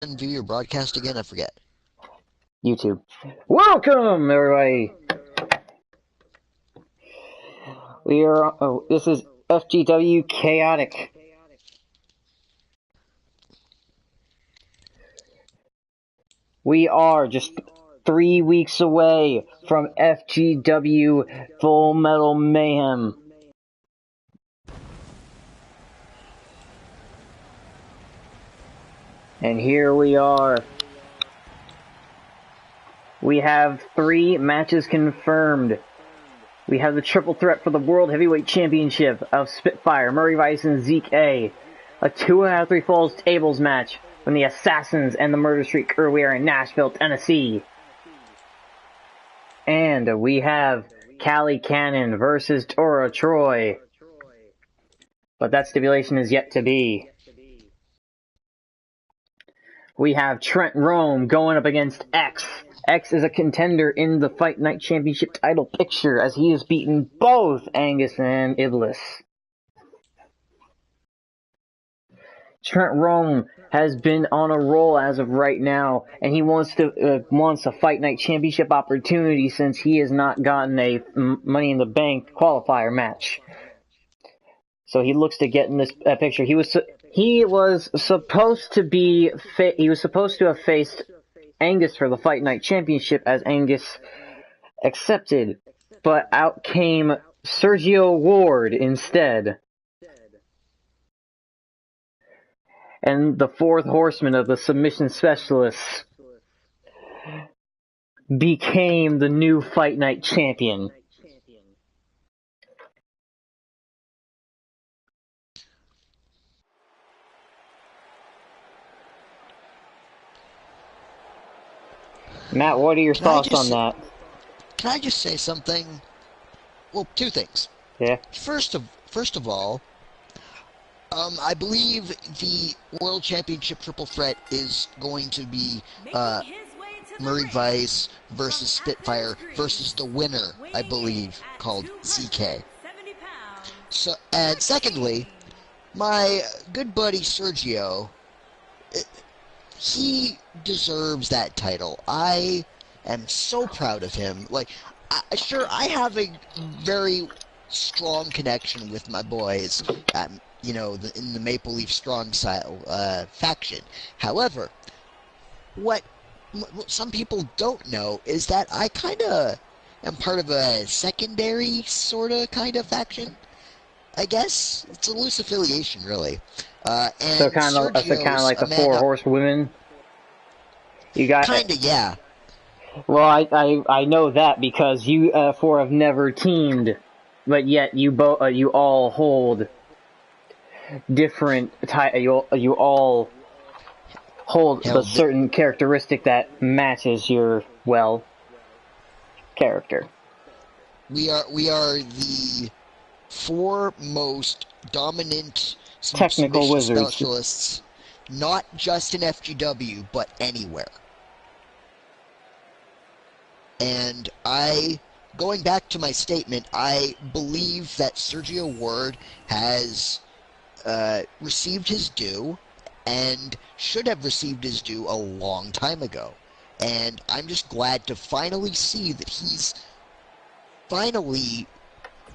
and view your broadcast again? I forget. YouTube. Welcome, everybody. We are. Oh, this is FGW Chaotic. We are just 3 weeks away from FGW Full Metal Mayhem. And here we are. We have 3 matches confirmed. We have the triple threat for the World Heavyweight Championship of Spitfire, Murray Vice, and Zeke A. A 2 out of 3 falls tables match from the Assassins and the Murder Street crew. We are in Nashville, Tennessee. And we have Callie Cannon versus Tora Troy. But that stipulation is yet to be. We have Trent Rome going up against X. X is a contender in the Fight Night Championship title picture as he has beaten both Angus and Iblis. Trent Rome has been on a roll as of right now, and he wants a Fight Night Championship opportunity since he has not gotten a Money in the Bank qualifier match. So he looks to get in this picture. He was supposed to have faced Angus for the Fight Night Championship as Angus accepted, but out came Sergio Ward instead. And the fourth horseman of the submission specialists became the new Fight Night champion. Matt, what are your thoughts on that? Can I just say something? Well, 2 things. Yeah. First of all, I believe the World Championship Triple Threat is going to be Murray Vice versus Spitfire versus the winner, I believe, called ZK. So, and secondly, my good buddy Sergio, he deserves that title. I am so proud of him. Like, I have a very strong connection with my boys. In the Maple Leaf Strong Style faction. However, what some people don't know is that I kind of am part of a secondary sort of kind of faction. I guess it's a loose affiliation, really. So kind of like the Four Horsewomen. You got kind of, yeah. Well, I know that because you four have never teamed, but yet you all hold different you all hold a certain characteristic that matches your character. We are the 4 most dominant technical wizards specialists, not just in FGW but anywhere. And going back to my statement, I believe that Sergio Ward has received his due, and should have received his due a long time ago. And I'm just glad to finally see that he's finally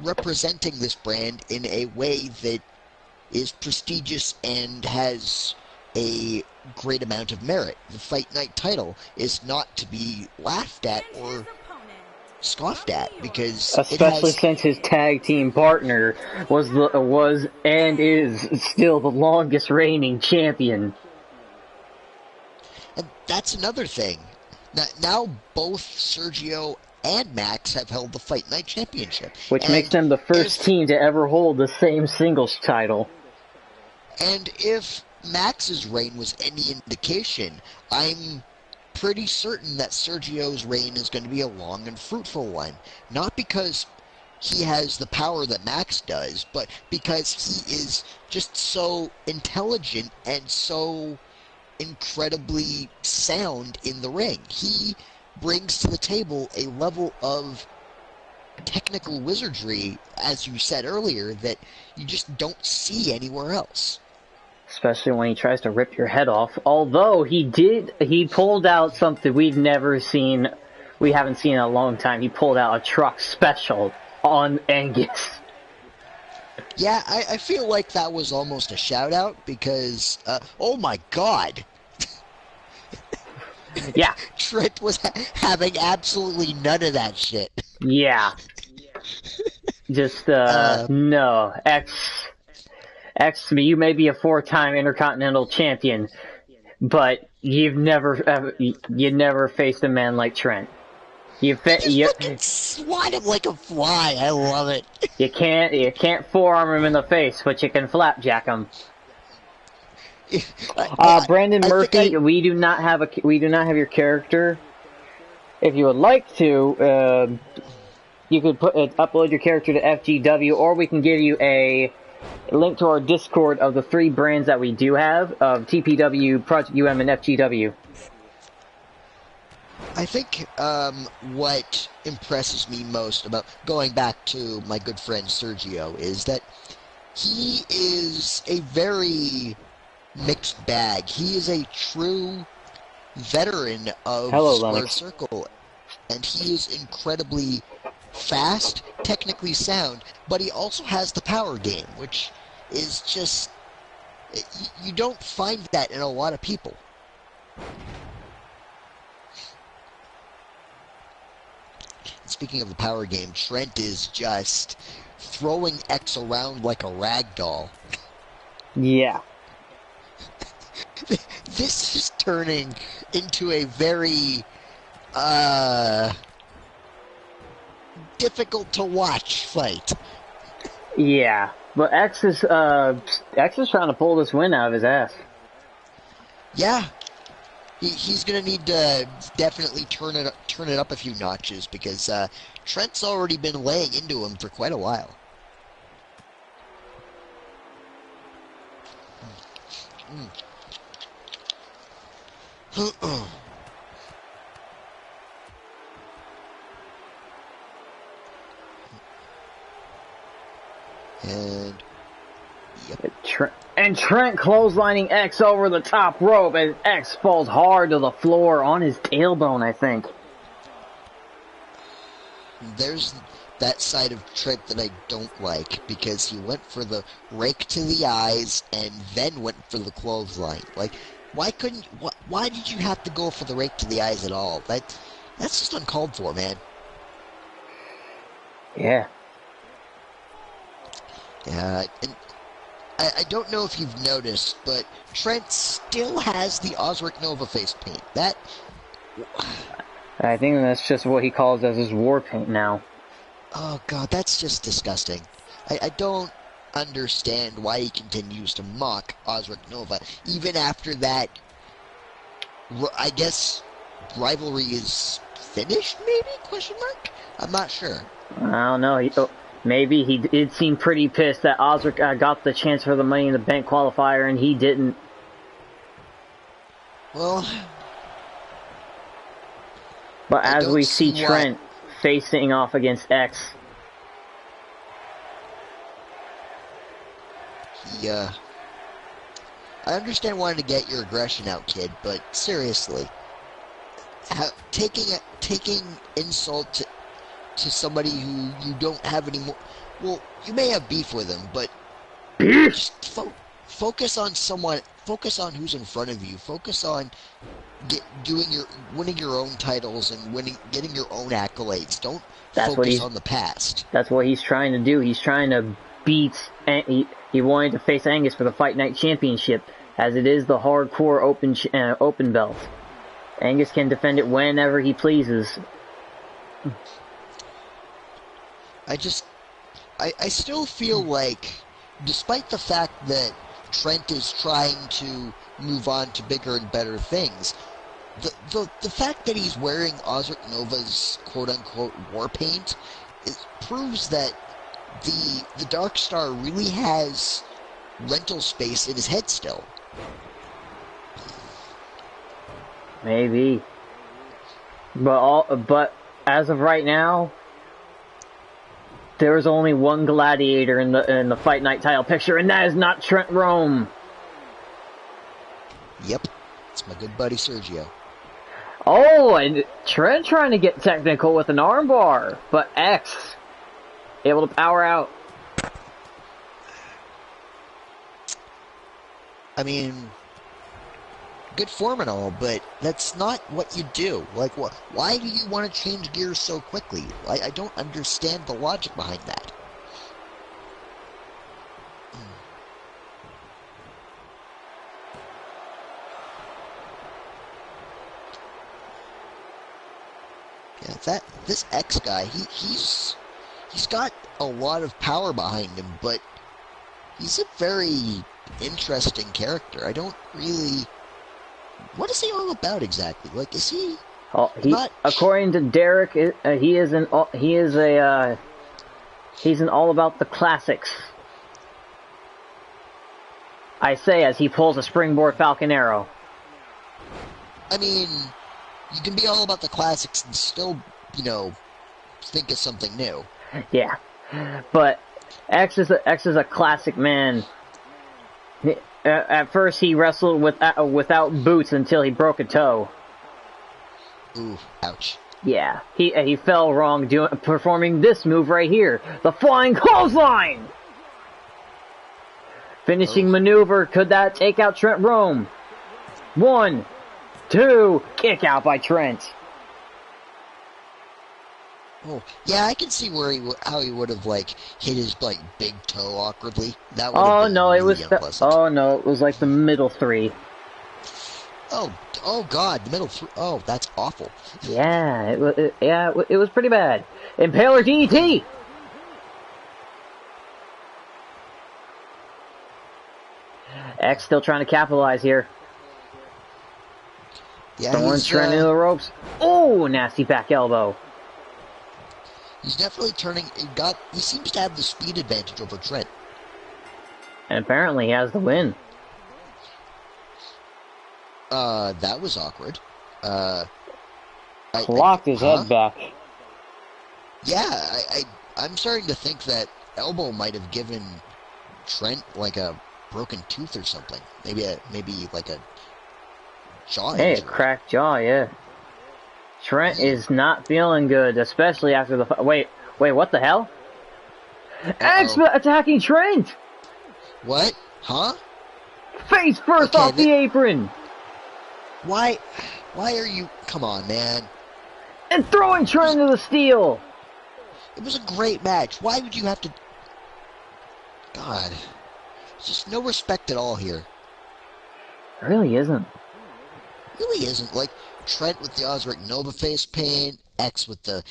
representing this brand in a way that is prestigious and has a great amount of merit. The Fight Night title is not to be laughed at or scoffed at, because especially since his tag team partner was and is still the longest reigning champion. And that's another thing. Now both Sergio and Max have held the Fight Night Championship, which makes them the first team to ever hold the same singles title. And if Max's reign was any indication, I'm pretty certain that Sergio's reign is going to be a long and fruitful one. Not because he has the power that Max does, but because he is just so intelligent and so incredibly sound in the ring. He brings to the table a level of technical wizardry, as you said earlier, that you just don't see anywhere else. especially when he tries to rip your head off. Although he pulled out something we haven't seen in a long time. He pulled out a truck special on Angus. Yeah, I feel like that was almost a shout out because, oh my god. Yeah. Trent was having absolutely none of that shit. Yeah. Just, no. X, you may be a 4-time Intercontinental Champion, but you never faced a man like Trent. You fucking swat him like a fly. I love it. You can't forearm him in the face, but you can flapjack him. Brandon Murphy, we do not have your character. If you would like to, you could upload your character to FGW, or we can give you a link to our Discord of the 3 brands that we do have of TPW, Project UM, and FGW. I think what impresses me most about going back to my good friend Sergio is that he is a very mixed bag. He is a true veteran of Square Circle, and he is incredibly fast, technically sound, but he also has the power game, which is just... you don't find that in a lot of people. Speaking of the power game, Trent is just throwing X around like a rag doll. Yeah. This is turning into a very difficult to watch fight. Yeah, but X is trying to pull this win out of his ass. Yeah. He's gonna need to definitely turn it up a few notches because Trent's already been laying into him for quite a while. And yep. And Trent clotheslining X over the top rope as X falls hard to the floor on his tailbone, I think. There's that side of Trent that I don't like, because he went for the rake to the eyes and then went for the clothesline. Like, why did you have to go for the rake to the eyes at all? That's just uncalled for, man. Yeah. Yeah, and I don't know if you've noticed, but Trent still has the Osric Nova face paint. That... I think that's just what he calls as his war paint now. Oh god, that's just disgusting. I don't understand why he continues to mock Osric Nova, even after that, I guess, rivalry is finished, maybe? Question mark? I'm not sure. I don't know. Maybe he did seem pretty pissed that Osric got the chance for the Money in the Bank qualifier and he didn't. Well... But as we see Trent facing off against X. Yeah. I understand wanting to get your aggression out, kid, but seriously. Taking insult to somebody who you don't have any more... Well, you may have beef with him, but just focus on someone... Focus on who's in front of you. Focus on winning your own titles and getting your own accolades. Don't focus on the past. That's what he's trying to do. He's trying to beat... He wanted to face Angus for the Fight Night Championship, as it is the hardcore open belt. Angus can defend it whenever he pleases. I still feel like, despite the fact that Trent is trying to move on to bigger and better things, the fact that he's wearing Osric Nova's quote-unquote war paint proves that the Dark Star really has rental space in his head still. Maybe. But as of right now, there's only one gladiator in the Fight Night title picture, and that is not Trent Rome. Yep, it's my good buddy Sergio. Oh, and Trent trying to get technical with an armbar, but X able to power out. I mean, good form and all, but that's not what you do. Like, why do you want to change gears so quickly? I don't understand the logic behind that. Yeah, this X guy, he's got a lot of power behind him, but he's a very interesting character. I don't really. What is he all about exactly? Like, is he? Oh, not? According to Derek, he's an all about the classics. I say as he pulls a springboard Falcon Arrow. I mean, you can be all about the classics and still, think of something new. Yeah, but X is a classic man. At first, he wrestled without boots until he broke a toe. Ooh, ouch. Yeah, he fell wrong performing this move right here, the flying clothesline. Finishing maneuver, could that take out Trent Rome? 1, 2, kick out by Trent. Oh, yeah, I can see how he would have hit his big toe awkwardly. That would have been really unpleasant. Oh no, it was like the middle 3. Oh God, the middle 3. Oh, that's awful. Yeah, it was pretty bad. Impaler DDT. X still trying to capitalize here. Yeah, throwing Trent into the ropes. Oh, nasty back elbow. He's definitely turning. He seems to have the speed advantage over Trent. And apparently he has the win. That was awkward. Clocked his head back. Yeah, I'm starting to think that elbow might have given Trent a broken tooth or something. Maybe a jaw injury. Hey, a cracked jaw, yeah. Trent is not feeling good, especially after the... Wait, what the hell? X attacking Trent! What? Huh? Face first off the apron! Why are you... Come on, man. And throwing Trent into the steel! It was a great match. Why would you have to... God. There's just no respect at all here. It really isn't. Really isn't. Trent with the Osric Nova face paint, X with the,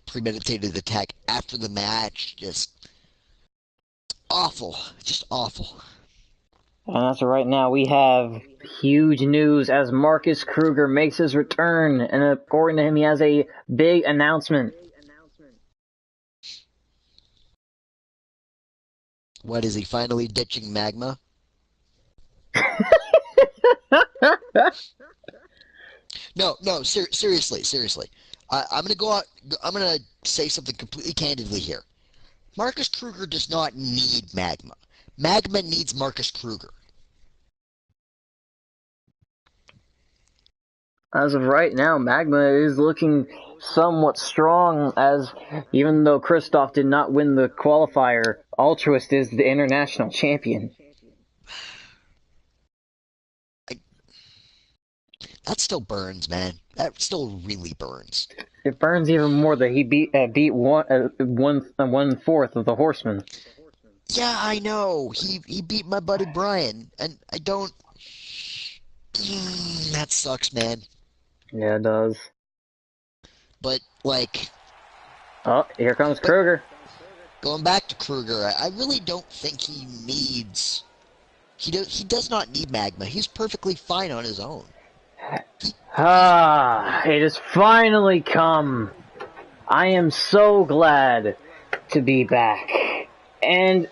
premeditated attack after the match. Just awful. Just awful. And as of right now, we have huge news as Marcus Kruger makes his return. And according to him, he has a big announcement. What, is he finally ditching Magma? No, seriously. I'm gonna go out. I'm gonna say something completely candidly here. Marcus Kruger does not need Magma. Magma needs Marcus Kruger. As of right now, Magma is looking somewhat strong, as even though Christoph did not win the qualifier, Altruist is the international champion. That still burns, man. That still really burns. It burns even more that he beat 1/4 of the Horsemen. Yeah, I know. He beat my buddy Brian, and I don't. That sucks, man. Yeah, it does. But oh, here comes Kruger. Going back to Kruger, I really don't think he needs. He does not need Magma. He's perfectly fine on his own. It has finally come. I am so glad to be back. And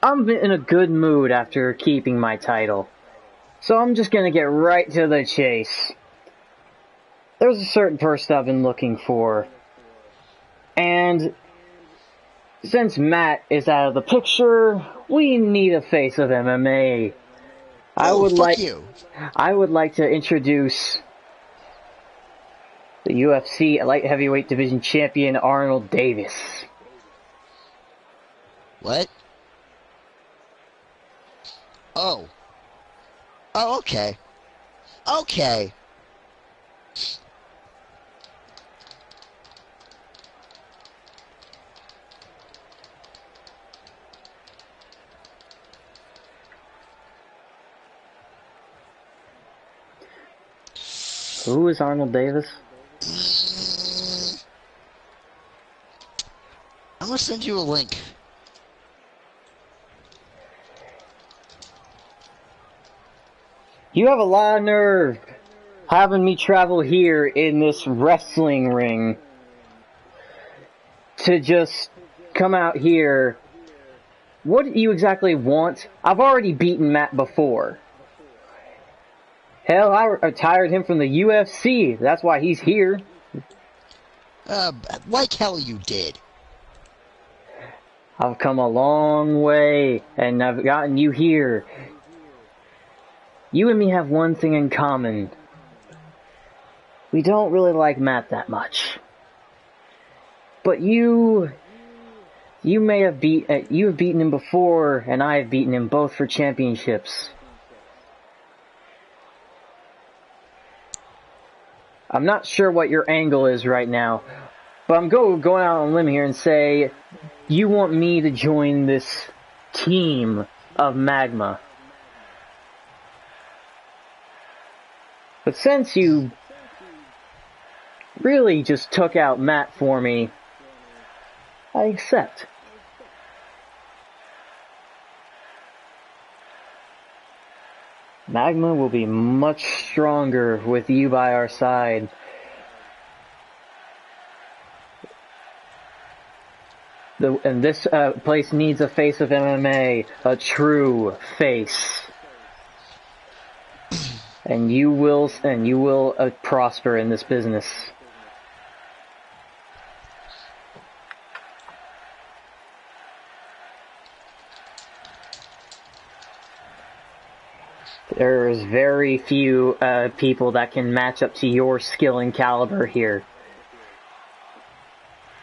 I'm in a good mood after keeping my title. So I'm just gonna get right to the chase. There's a certain person I've been looking for. And since Matt is out of the picture, we need a face of MMA. I Oh, would fuck like you. I would like to introduce the UFC light heavyweight division champion Arnold Davis. What? Oh. Oh, okay. Okay. Who is Arnold Davis? I'm gonna send you a link. You have a lot of nerve having me travel here in this wrestling ring to just come out here. What do you exactly want? I've already beaten Matt before. Hell, I retired him from the UFC. That's why he's here. Like hell you did. I've come a long way, and I've gotten you here. You and me have one thing in common. We don't really like Matt that much. But you may have you have beaten him before, and I have beaten him both for championships. I'm not sure what your angle is right now, but I'm going out on a limb here and say you want me to join this team of Magma. But since you really just took out Matt for me, I accept. Magma will be much stronger with you by our side. And this place needs a face of MMA, a true face. And you will prosper in this business. There's very few people that can match up to your skill and caliber here.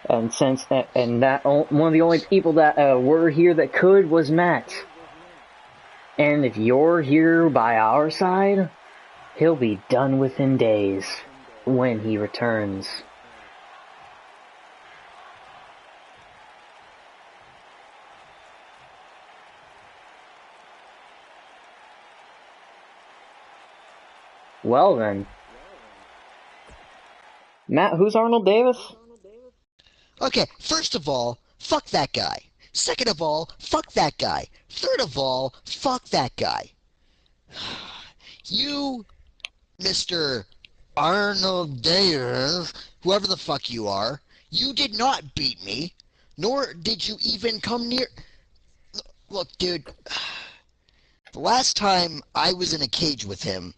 And one of the only people that were here that could was Matt. And if you're here by our side, he'll be done within days when he returns. Well then. Matt, who's Arnold Davis? Okay, first of all, fuck that guy. Second of all, fuck that guy. Third of all, fuck that guy. You, Mr. Arnold Davis, whoever the fuck you are, you did not beat me, nor did you even come near... Look, dude, the last time I was in a cage with him,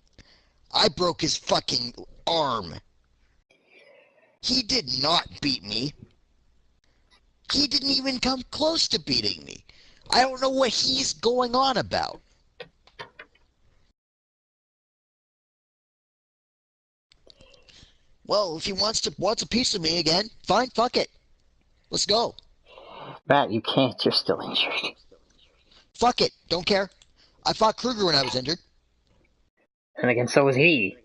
I broke his fucking arm. He did not beat me. He didn't even come close to beating me. I don't know what he's going on about. Well, if he wants a piece of me again, fine, fuck it. Let's go. Matt, you can't. You're still injured. Fuck it. Don't care. I fought Kruger when I was injured. And again, so was he.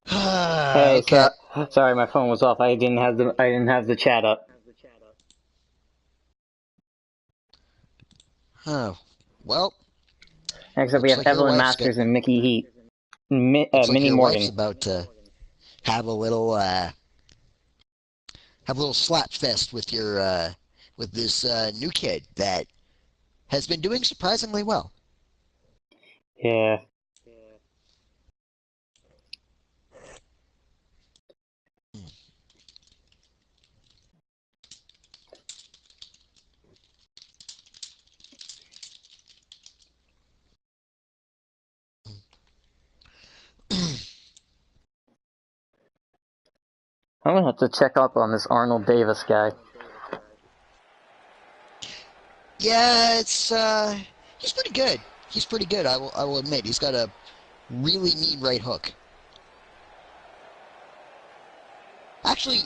Hey, Okay. sorry, my phone was off. I didn't have the chat up. Oh. Well, Next up, we looks have like your Evelyn wife's got, Masters and Mickey Heat. looks like Minnie your wife's Morgan. about to have a little slap fest with your with this new kid that has been doing surprisingly well. Yeah. I'm gonna have to check up on this Arnold Davis guy. Yeah, he's pretty good. He's pretty good. I will admit he's got a really mean right hook. Actually,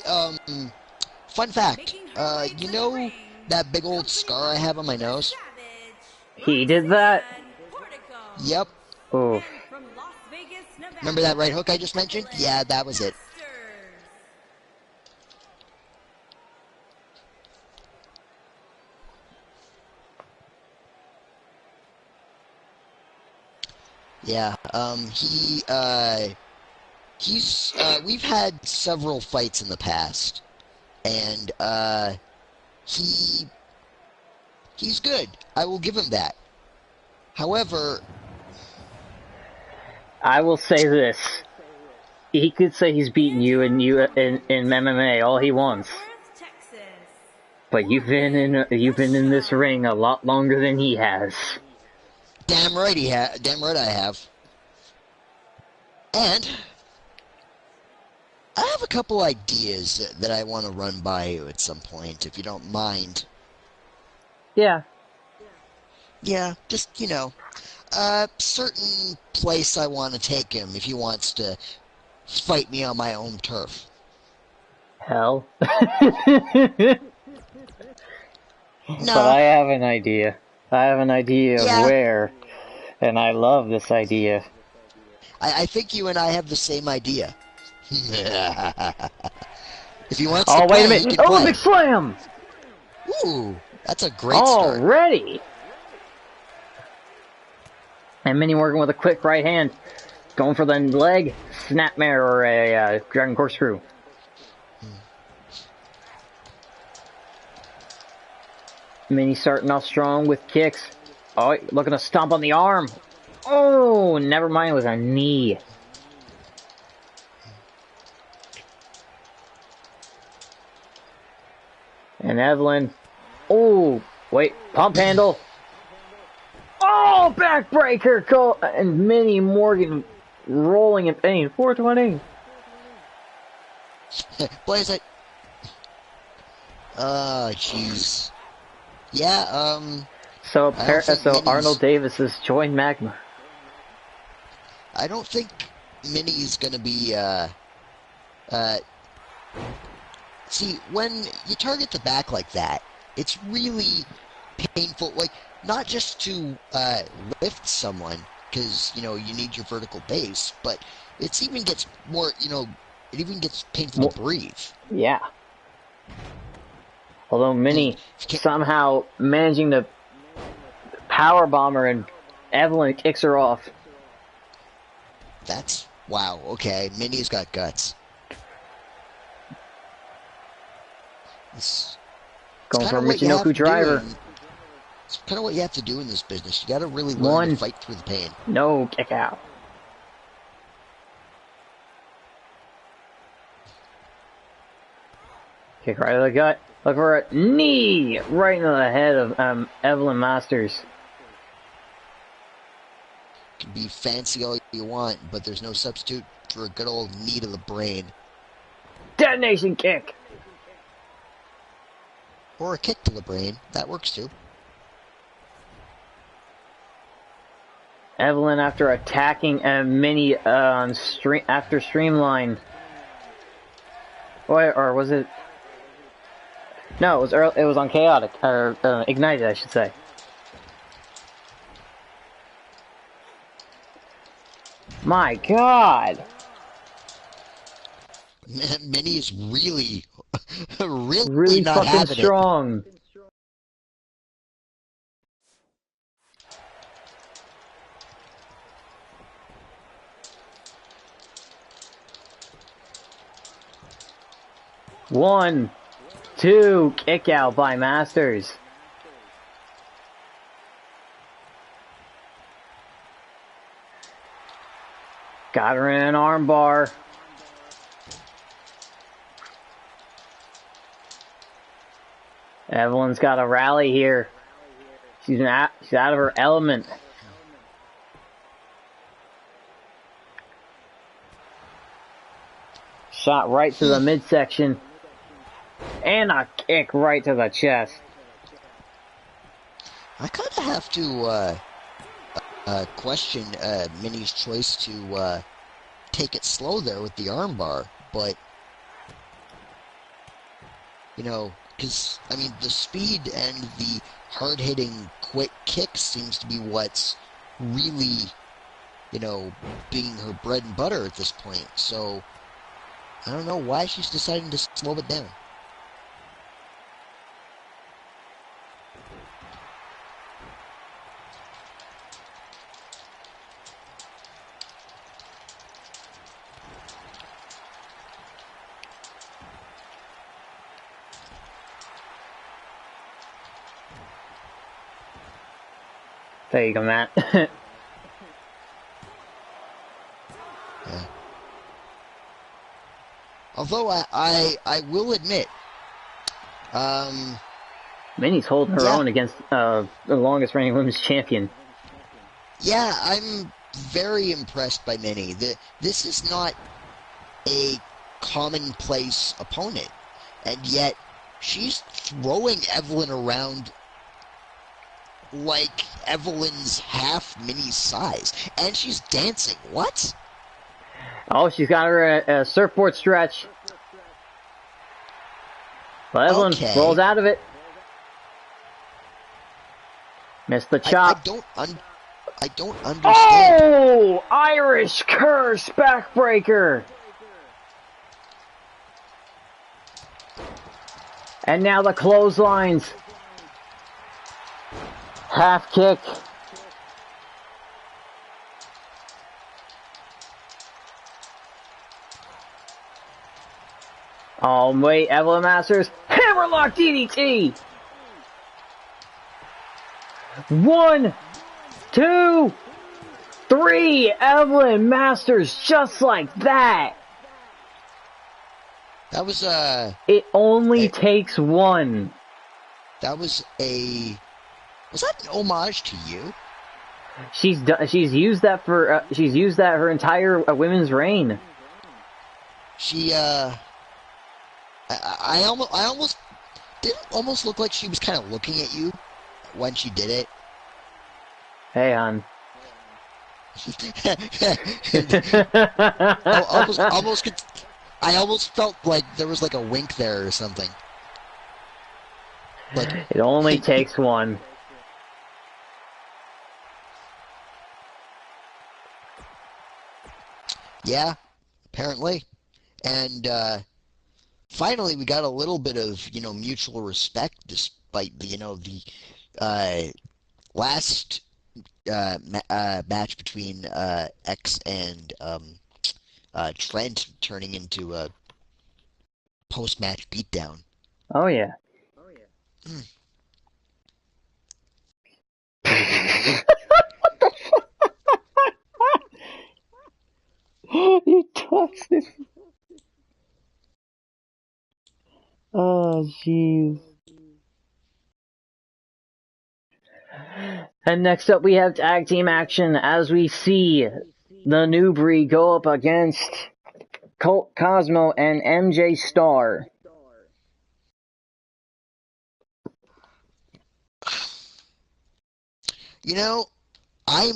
fun fact. You know that big old scar I have on my nose? He did that? Yep. Oh. Remember that right hook I just mentioned? Yeah, that was it. Yeah, we've had several fights in the past, and, he's good. I will give him that. However, I will say this. He could say he's beaten you in MMA all he wants. But you've been in this ring a lot longer than he has. damn right damn right I have. And I have a couple ideas that I want to run by you at some point, if you don't mind. Yeah. Yeah, just, you know, certain place I want to take him if he wants to fight me on my own turf. Hell. No. But I have an idea. I have an idea of Yeah. where, and I love this idea. I think you and I have the same idea. If he wants Oh, to wait a play, he minute! can play. Olympic Slam! Ooh, that's a great start. Already! And Minnie working with a quick right hand. Going for the leg, snapmare, or a dragon corkscrew. Minnie starting off strong with kicks. Oh, looking to stomp on the arm. Oh, never mind, it was a knee. And Evelyn. Oh, wait, pump handle. Oh, backbreaker. And Minnie Morgan rolling in pain. 420. Blaze it. Oh, jeez. Yeah, So, Minnie's... Arnold Davis has joined Magma. I don't think Minnie's gonna be, see, when you target the back like that, it's really painful, like, not just to, lift someone, because, you know, you need your vertical base, but it even gets more, you know, it even gets painful to breathe. Yeah. Although Minnie somehow managing to power bomb her and Evelyn kicks her off. That's, wow, okay, Minnie's got guts. It's going for a Michinoku driver. It's kind of what you have to do in this business. You got to really learn to fight through the pain. No, kick out. Kick right to the gut. Look for a knee right into the head of Evelyn Masters. You can be fancy all you want, but there's no substitute for a good old knee to the brain. Detonation kick. Or a kick to the brain. That works too. Evelyn after attacking Minnie after Streamline. Or was it? No, it was on Chaotic, or Ignited, I should say. My God! Minnie's really, really not fucking having strong. It. One, two, kick out by Masters. Got her in an armbar. Evelyn's got a rally here. She's out of her element. Shot right to the midsection. And a kick right to the chest. I kind of have to question Minnie's choice to take it slow there with the armbar, but you know, because I mean the speed and the hard-hitting quick kick seems to be what's really, you know, being her bread and butter at this point. So I don't know why she's deciding to slow it down. There you go, Matt. Yeah. Although I will admit, Minnie's holding her own against the longest reigning women's champion. Yeah, I'm very impressed by Minnie. This is not a commonplace opponent, and yet she's throwing Evelyn around like Evelyn's half Minnie's size, and she's dancing. What? Oh, she's got her a surfboard stretch. But Evelyn rolls out of it. Missed the chop. I don't understand. Oh! Irish curse backbreaker. And now the clotheslines. Half kick. Oh, wait, Evelyn Masters. Hammerlock DDT. 1, 2, 3. Evelyn Masters just like that. That was It only takes one. That was a. Was that an homage to you? She's used that for she's used that her entire women's reign. She I almost didn't almost look like she was kind of looking at you when she did it. Hey, hon. I almost felt like there was like a wink there or something. Like it only takes one. Yeah, apparently. And finally we got a little bit of, you know, mutual respect despite the, you know, the last match between X and Trent turning into a post-match beatdown. Oh yeah. You touched this. Oh, jeez. And next up, we have tag team action as we see the New Breed go up against Colt Cosmo and MJ Starr. You know, I'm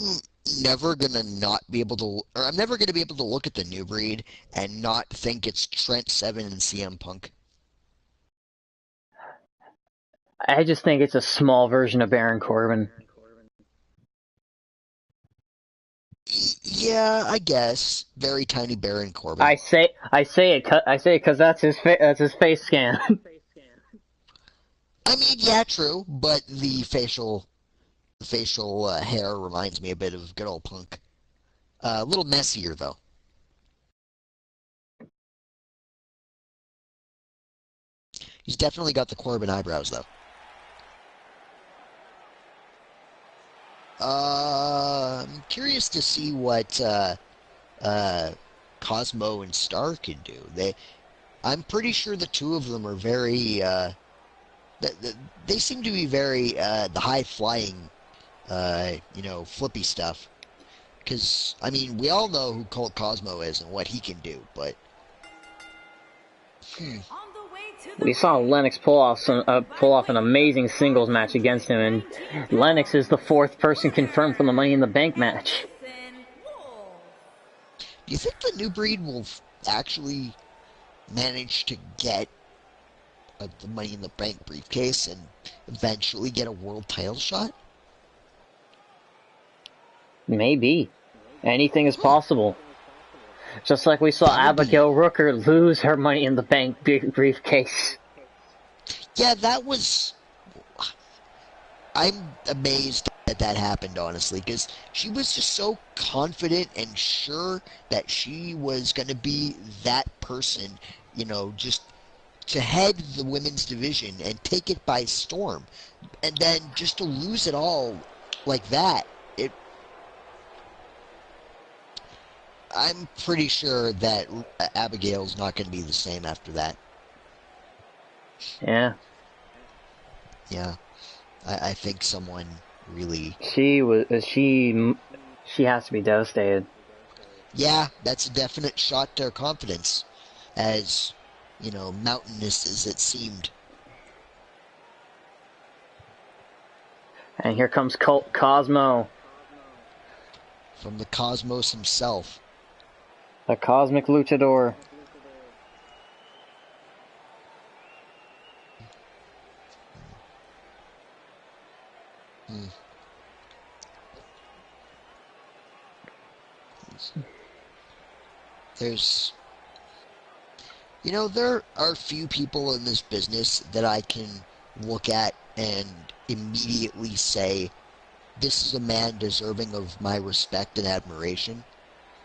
never gonna not be able to, or I'm never gonna be able to look at the New Breed and not think it's Trent Seven and CM Punk. I just think it's a small version of Baron Corbin. Yeah, I guess very tiny Baron Corbin. I say it because that's his face scan. I mean, yeah, true, but the facial hair reminds me a bit of good old Punk. A little messier though. He's definitely got the Corbin eyebrows though. I'm curious to see what uh, Cosmo and Star can do. I'm pretty sure the two of them are very. They seem to be very the high flying, flippy stuff. Because I mean, we all know who Colt Cosmo is and what he can do, but We saw Lennox pull off an amazing singles match against him, and Lennox is the fourth person confirmed for the Money in the Bank match. do you think the New Breed will actually manage to get the Money in the Bank briefcase and eventually get a world title shot? Maybe. Anything is possible. Just like we saw Abigail Rooker lose her Money in the Bank briefcase. Yeah, that was... I'm amazed that happened, honestly, because she was just so confident and sure that she was going to be that person, just to head the women's division and take it by storm. And then just to lose it all like that, I'm pretty sure that Abigail's not going to be the same after that. Yeah. Yeah. I think someone really... She has to be devastated. Yeah, that's a definite shot to her confidence, as, mountainous as it seemed. And here comes Colt Cosmo. From the cosmos himself. The Cosmic Luchador. There are few people in this business that I can look at and immediately say, this is a man deserving of my respect and admiration.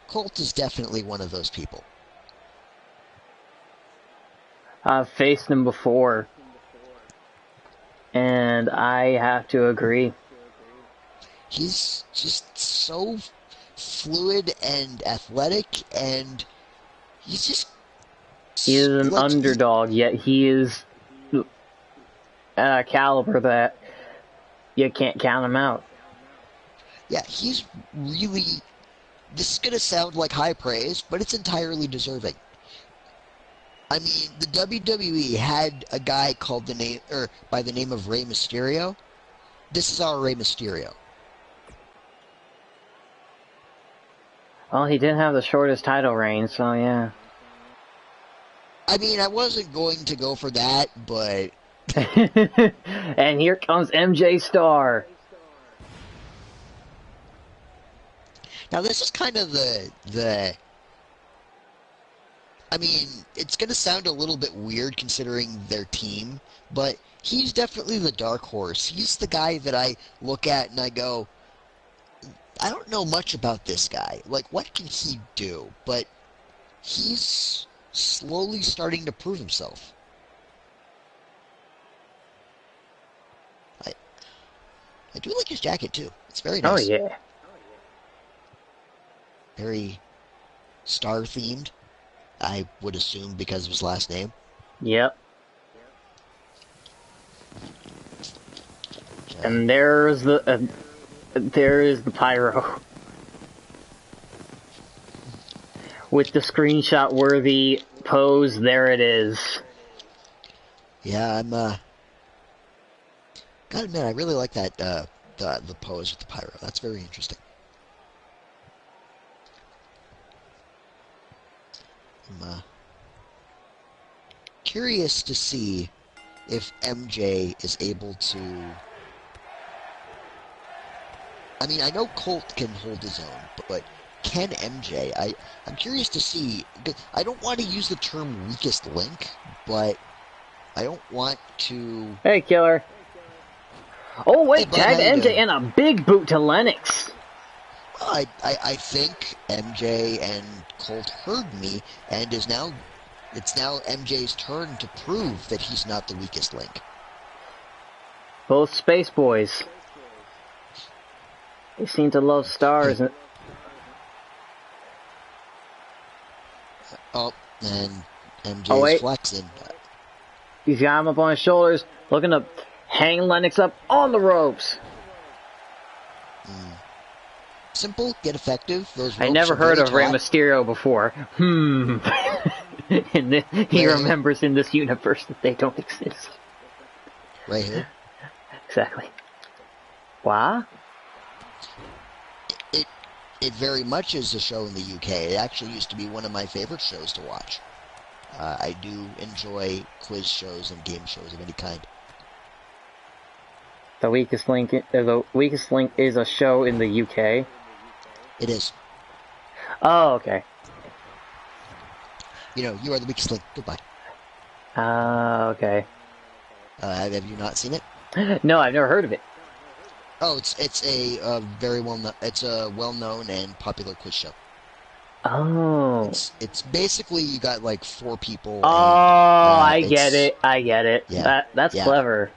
Colt is definitely one of those people. I've faced him before, and I have to agree. He's just so fluid and athletic, and he's just... He is an underdog, yet he is a caliber that you can't count him out. Yeah, he's really... This is going to sound like high praise, but it's entirely deserving. I mean, the WWE had a guy by the name of Rey Mysterio. This is our Rey Mysterio. Well, he did have the shortest title reign, so yeah. I mean, I wasn't going to go for that, but... And here comes MJ Star. Now, this is kind of the... I mean, it's going to sound a little bit weird considering their team, but he's definitely the dark horse. He's the guy that I look at and I go, I don't know much about this guy. Like, what can he do? But he's slowly starting to prove himself. I do like his jacket, too. It's very nice. Oh, yeah. Very star-themed, I would assume, because of his last name. Yep. And there is the pyro. With the screenshot-worthy pose, there it is. Yeah, gotta admit, I really like that, the pose with the pyro. That's very interesting. I'm, curious to see if MJ is able to... I mean, I know Colt can hold his own, but can MJ? I'm curious to see... I don't want to use the term weakest link, but I don't want to... Hey, Killer. Oh, wait, Hey, bud, tagged MJ and a big boot to Lennox. I think MJ and Colt heard me, and it's now MJ's turn to prove that he's not the weakest link. Both Space Boys. They seem to love stars. Oh, and Oh, MJ's wait. flexing. He's got him up on his shoulders, looking to hang Lennox up on the ropes. Simple, yet effective. Those I ropes never are heard very of Rey taut. Mysterio before. He Ray who? remembers in this universe that they don't exist. Ray who? Exactly. Wow. It very much is a show in the UK. It actually used to be one of my favorite shows to watch. I do enjoy quiz shows and game shows of any kind. The Weakest Link is a show in the UK. It is. Oh, okay. You know, you are the weakest link. Goodbye. Okay. Have you not seen it? No, I've never heard of it. Oh, it's a very well-known and popular quiz show. Oh. It's basically you got like 4 people. Oh, I get it. Yeah, That's yeah. clever.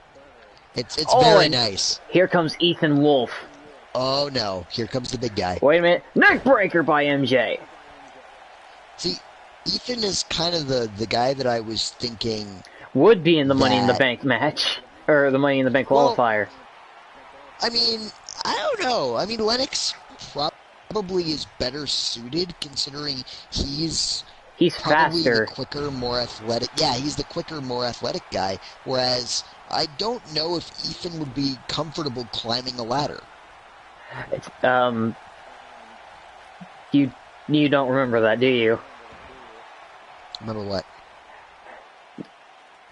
It's Oh, very and nice. here comes Ethan Wolf. Oh no, here comes the big guy. Wait a minute. Neck breaker by MJ. See, Ethan is kind of the guy that I was thinking Would be in the Money in the that- Bank match. Or the Money in the Bank Well, qualifier. I mean, I don't know. I mean, Lennox probably is better suited considering he's probably faster. the quicker, more athletic. Yeah, he's the quicker, more athletic guy. Whereas I don't know if Ethan would be comfortable climbing a ladder. It's, you don't remember that, do you? Remember what?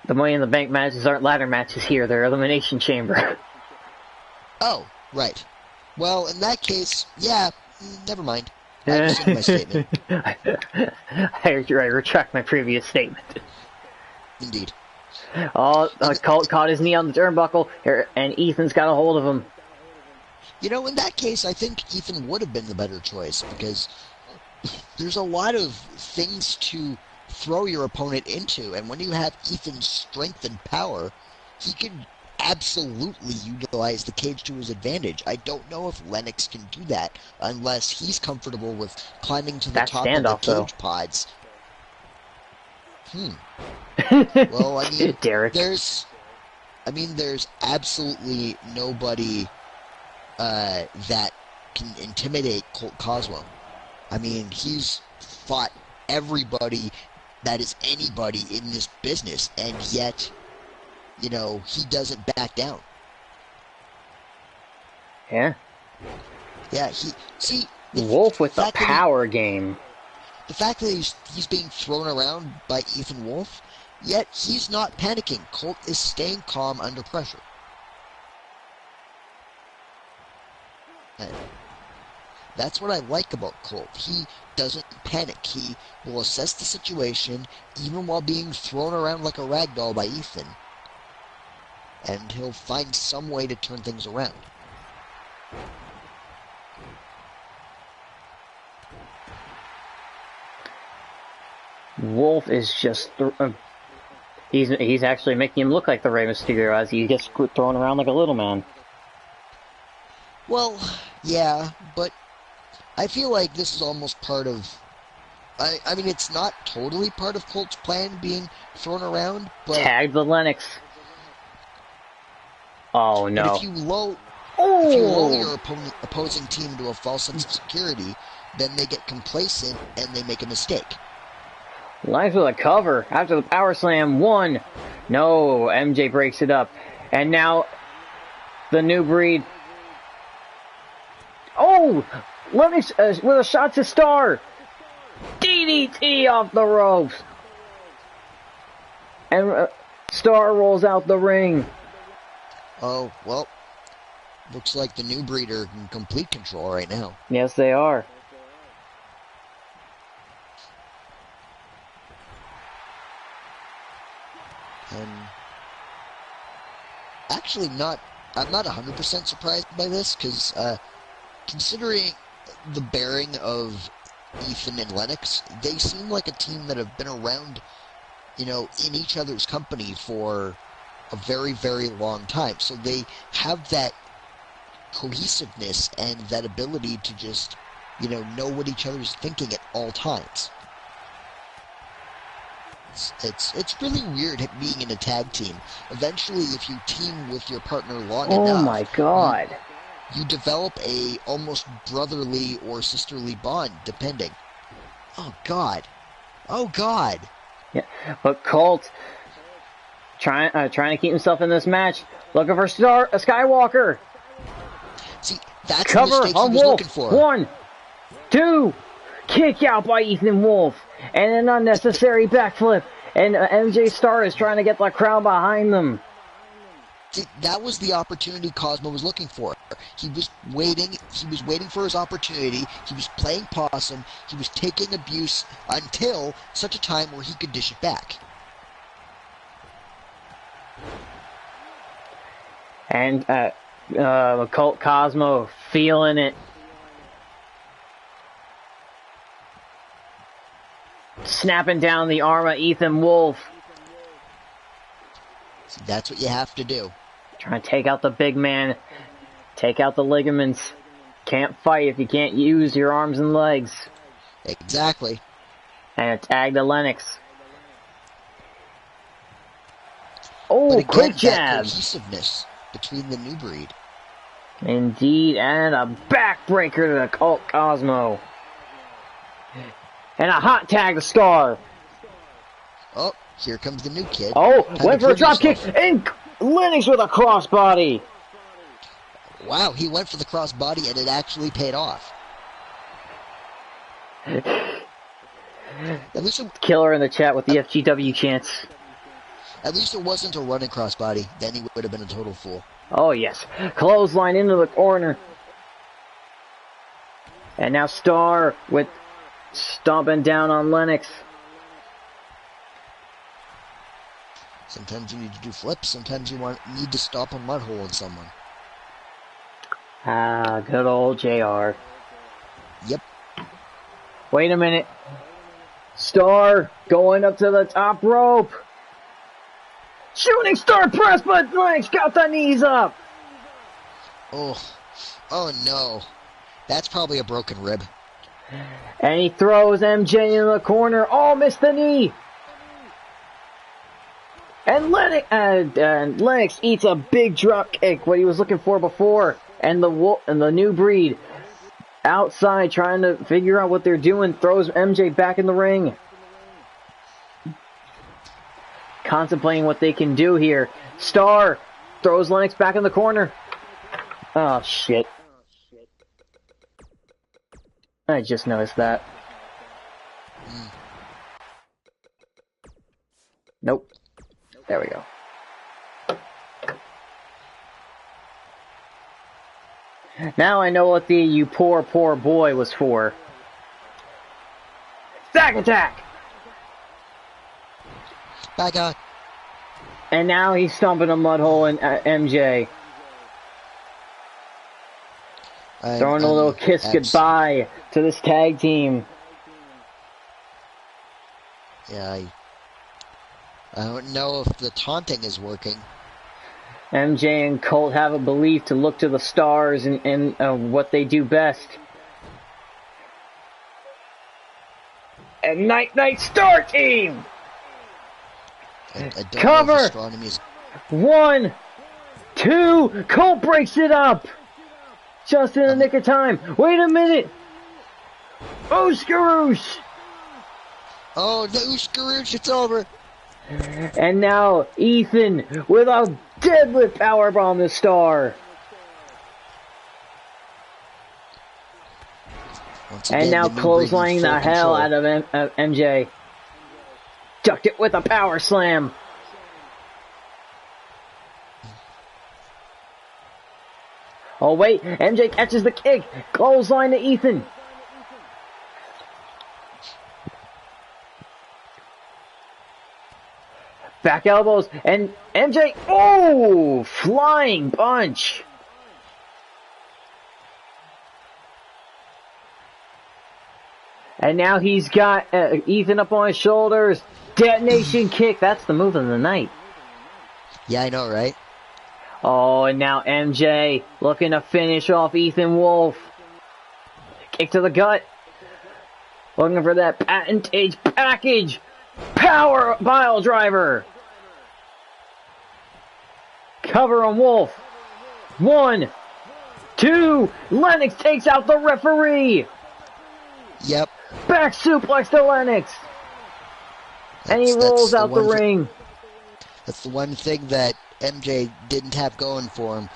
The Money in the Bank matches aren't ladder matches here, they're Elimination Chamber. Oh, right. Well, in that case, yeah, never mind. I rescind my statement. I retract my previous statement. Indeed. Oh, Colt caught his knee on the turnbuckle, and Ethan's got a hold of him. You know, in that case, I think Ethan would have been the better choice because there's a lot of things to throw your opponent into, and when you have Ethan's strength and power, he can absolutely utilize the cage to his advantage. I don't know if Lennox can do that unless he's comfortable with climbing to the top of the cage pods. Well, I mean, Derek. there's absolutely nobody that can intimidate Colt Coswell. I mean, he's fought everybody that is anybody in this business, and yet, you know, he doesn't back down. Yeah. Yeah, Wolf with the power game. The fact that he's being thrown around by Ethan Wolf, yet he's not panicking. Colt is staying calm under pressure. And that's what I like about Colt. He doesn't panic. He will assess the situation, even while being thrown around like a rag doll by Ethan. And he'll find some way to turn things around. Wolf is just... he's actually making him look like the Rey Mysterio as he gets thrown around like a little man. Well, yeah, but I feel like this is almost part of... I mean, it's not totally part of Colt's plan being thrown around, but... Tag the Lennox. Oh, no. But if you lower your opposing team to a false sense of security, then they get complacent and they make a mistake. Lennox with a cover after the power slam. 1. No, MJ breaks it up. And now, the new breed. Oh! Lennox with a shot to Star. DDT off the ropes. And Star rolls out the ring. Oh, well, looks like the new breed are in complete control right now. Yes, they are. And actually, I'm not 100% surprised by this, because considering the bearing of Ethan and Lennox, they seem like a team that have been around, you know, in each other's company for a very, very long time. So they have that cohesiveness and that ability to just, you know what each other's thinking at all times. It's really weird being in a tag team. Eventually, if you team with your partner long Oh enough, my god. you develop a almost brotherly or sisterly bond, depending. Oh god. Oh god. Yeah. But Colt trying to keep himself in this match, looking for Skywalker. See, that's the Cover mistake he on was Wolf. looking for. 1, 2, kick out by Ethan Wolf, and an unnecessary backflip. And MJ Star is trying to get the crowd behind them. See, that was the opportunity Cosmo was looking for. He was waiting for his opportunity. He was playing possum. He was taking abuse until such a time where he could dish it back. And Colt Cosmo feeling it. Snapping down the arm of Ethan Wolf. See, that's what you have to do. Trying to take out the big man. Take out the ligaments. Can't fight if you can't use your arms and legs. Exactly. And a tag to Lennox. Oh, but again, quick that jab. cohesiveness between the new breed. Indeed, and a backbreaker to the Colt Cosmo. And a hot tag to Star. Oh, here comes the new kid. Oh, Time went to for a prove drop kick, yourself. and Lennox with a crossbody. Wow, he went for the crossbody and it actually paid off. At least Killer in the chat with the FGW chants. At least it wasn't a running crossbody. Then he would have been a total fool. Oh, yes. Clothesline into the corner. And now Star with stomping down on Lennox. Sometimes you need to do flips. Sometimes you need to stop a mud hole in someone. Ah, good old JR. Yep. Wait a minute. Star going up to the top rope. Shooting star press, but Lennox got the knees up. Oh no. That's probably a broken rib. And he throws MJ in the corner. Oh, missed the knee. And Lennox eats a big drop kick, what he was looking for before. And the new breed outside trying to figure out what they're doing, throws MJ back in the ring. Contemplating what they can do here. Star throws Lennox back in the corner. Oh, shit. I just noticed that. Nope. There we go. Now I know what the "you poor, poor boy" was for. Sack attack! Back out. And now he's stomping a mud hole in MJ. Throwing a little kiss goodbye to this tag team. Yeah, I don't know if the taunting is working. MJ and Colt have a belief to look to the stars and what they do best. And Night Star Team! I don't Cover! know if astronomy is... 1, 2, Colt breaks it up! Just in the nick of time. Wait a minute! Oh, Skaroosh! Oh, no, Skaroosh, it's over! And now Ethan with a deadlift powerbomb to Star. And now clotheslining the hell out of MJ. Ducked it with a power slam. Oh wait, MJ catches the kick. Clothesline to Ethan. Back elbows, and MJ, oh, flying punch. And now he's got Ethan up on his shoulders. Detonation kick, that's the move of the night. Yeah, I know, right? Oh, and now MJ looking to finish off Ethan Wolf. Kick to the gut. Looking for that patentage package. Power pile driver. Cover on Wolf. 1, 2. Lennox takes out the referee. Yep. Back suplex to Lennox. And he rolls out the ring. That's the one thing that MJ didn't have going for him.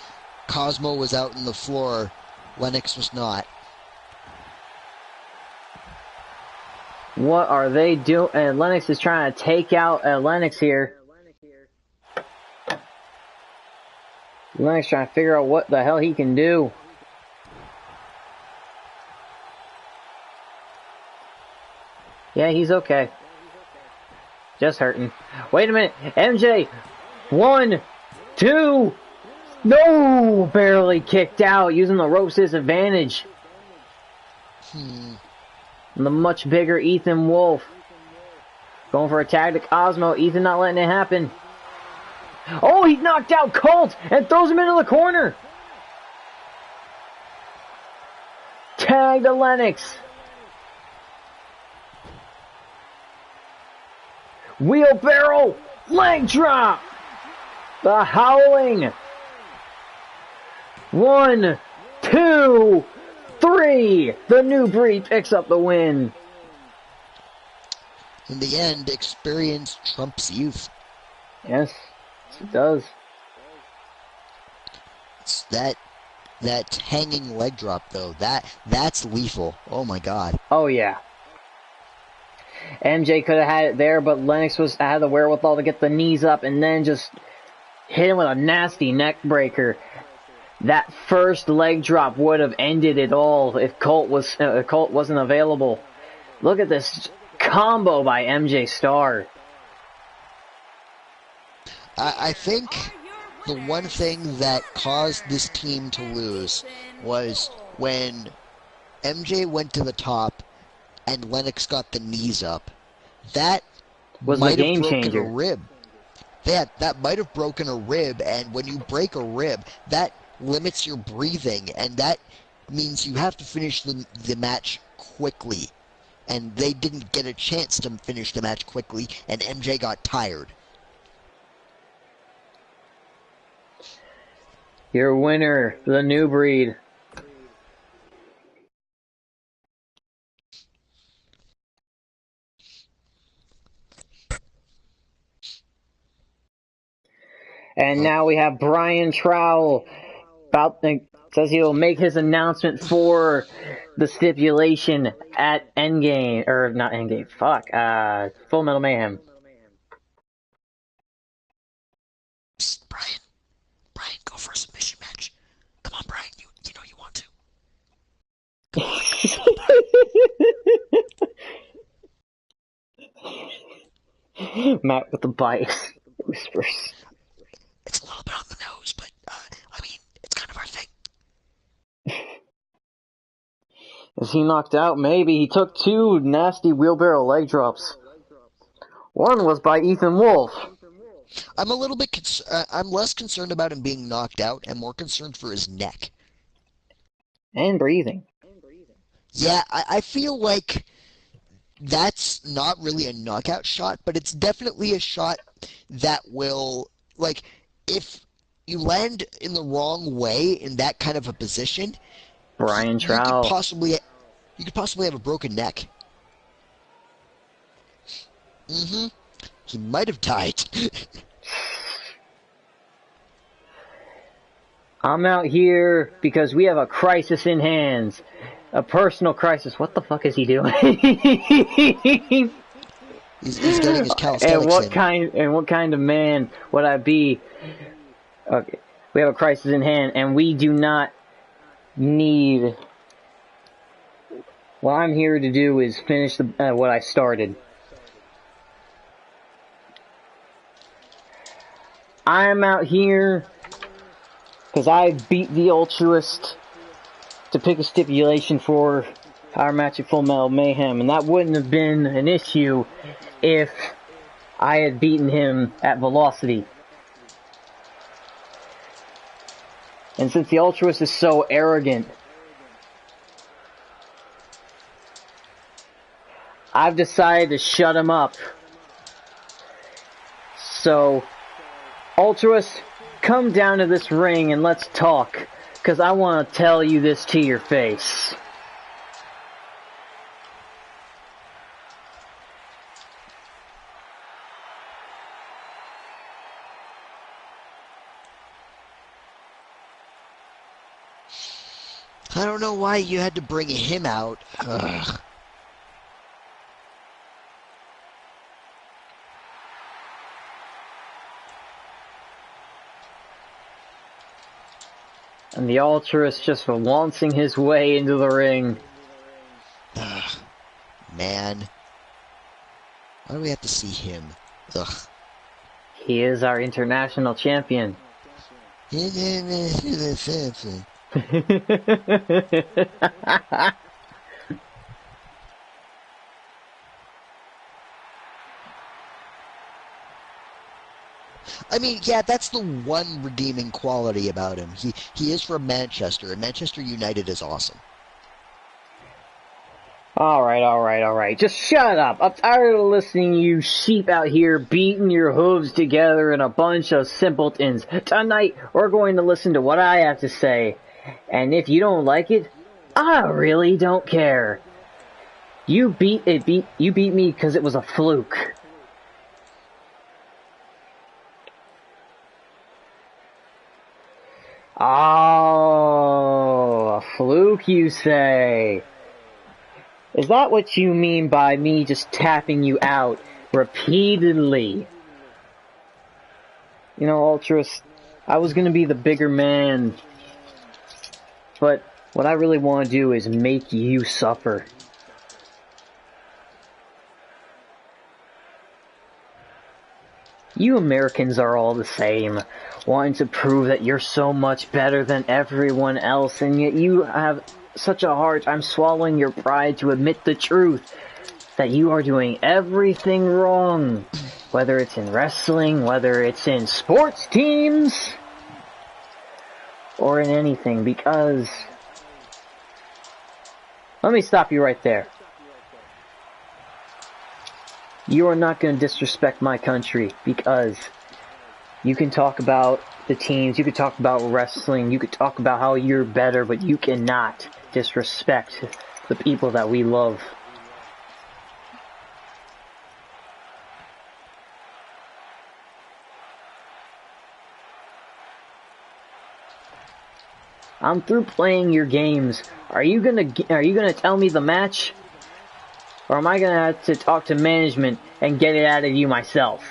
Cosmo was out on the floor. Lennox was not. What are they doing? And Lennox is trying to take out Lennox here. Lennox trying to figure out what the hell he can do. Yeah, he's okay. Just hurting. Wait a minute. MJ. 1, 2. No! Barely kicked out using the ropes to his advantage. The much bigger Ethan Wolf. Going for a tag to Cosmo. Ethan not letting it happen. Oh, he knocked out Colt and throws him into the corner. Tag to Lennox. Wheelbarrow. Leg drop. The Howling. 1, 2, 3. The New Breed picks up the win. In the end, experience trumps youth. Yes, it does. It's that hanging leg drop though. That's lethal. Oh my god. Oh yeah. MJ could have had it there, but Lennox had the wherewithal to get the knees up and then just hit him with a nasty neck breaker. That first leg drop would have ended it all if Colt wasn't available. Look at this combo by MJ Starr. I think the one thing that caused this team to lose was when MJ went to the top and Lennox got the knees up. That was might the have game broken changer. a rib. That might have broken a rib, and when you break a rib, that limits your breathing, and that means you have to finish the match quickly. And they didn't get a chance to finish the match quickly, and MJ got tired. Your winner, the New Breed. And now we have Brian Trowell says he will make his announcement for the stipulation at Endgame, or not Endgame, Full Metal Mayhem. Psst, Brian, go for a submission match. Come on, Brian, you know you want to. Matt with the bias whispers. It's a little bit on the nose, but, I mean, it's kind of our thing. Is he knocked out? Maybe. He took 2 nasty wheelbarrow leg drops. One was by Ethan Wolf. I'm a little bit, I'm less concerned about him being knocked out and more concerned for his neck. And breathing. Yeah, I feel like that's not really a knockout shot, but it's definitely a shot that will, like, if you land in the wrong way in that kind of a position, Brian Trowell. You could possibly have a broken neck. He might have died. I'm out here because we have a crisis in hands. A personal crisis. What the fuck is he doing? He's getting his calisthenics and what kind of man would I be? Okay. We have a crisis in hand, and we do not need... What I'm here to do is finish what I started. I'm out here because I beat the Altruist to pick a stipulation for our match at Full Metal Mayhem, and that wouldn't have been an issue if I had beaten him at Velocity. And since the Altruist is so arrogant, I've decided to shut him up So, Ultras, come down to this ring and let's talk, because I want to tell you this to your face. I don't know why you had to bring him out. Ugh. And the Ultras just waltzing his way into the ring. Ugh. Man. Why do we have to see him? Ugh. He is our international champion. I mean, yeah, that's the one redeeming quality about him. He is from Manchester, and Manchester United is awesome. Alright. Just shut up. I'm tired of listening to you sheep out here beating your hooves together in a bunch of simpletons. Tonight, we're going to listen to what I have to say. And if you don't like it, I really don't care. You beat me because it was a fluke. Oh, a fluke, you say? Is that what you mean by me just tapping you out repeatedly? You know, Ultras, I was gonna be the bigger man, but what I really want to do is make you suffer. You Americans are all the same, wanting to prove that you're so much better than everyone else, and yet you have such a hard time swallowing your pride to admit the truth, that you are doing everything wrong, whether it's in wrestling, whether it's in sports teams, or in anything, because... Let me stop you right there. You are not going to disrespect my country, because you can talk about the teams, you can talk about wrestling, you could talk about how you're better, but you cannot disrespect the people that we love. I'm through playing your games. Are you gonna tell me the match? Or am I gonna have to talk to management and get it out of you myself?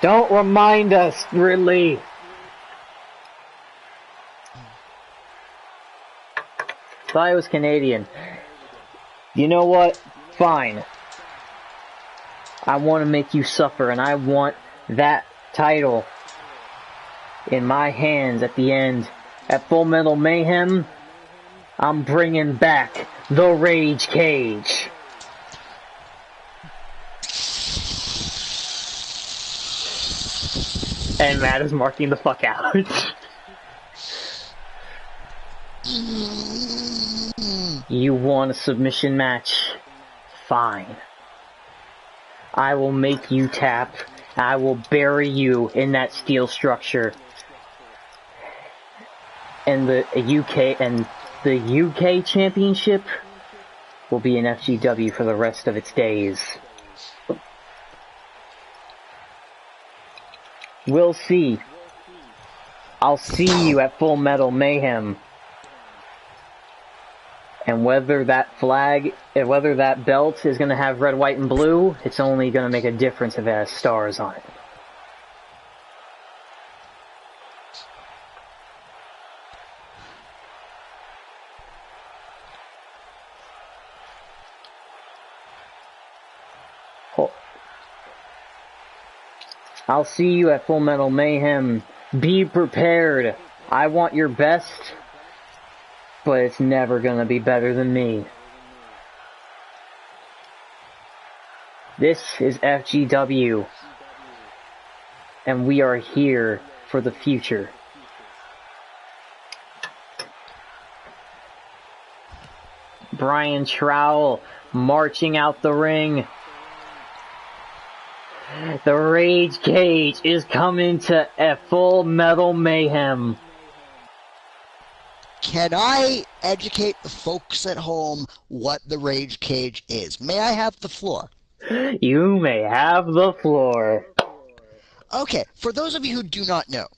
Don't remind us, Ridley. Thought I was Canadian. You know what? Fine. I want to make you suffer, and I want that title in my hands at the end. At Full Metal Mayhem, I'm bringing back the Rage Cage. And Matt is marking the fuck out. You want a submission match? Fine. I will make you tap. I will bury you in that steel structure. And the UK championship will be in FGW for the rest of its days. We'll see. I'll see you at Full Metal Mayhem. And whether that belt is going to have red, white, and blue, it's only going to make a difference if it has stars on it. I'll see you at Full Metal Mayhem. Be prepared. I want your best, but it's never gonna be better than me. This is FGW, and we are here for the future. Brian Trowell marching out the ring. The Rage Cage is coming to a Full Metal Mayhem. Can I educate the folks at home what the Rage Cage is? May I have the floor? You may have the floor. Okay, for those of you who do not know,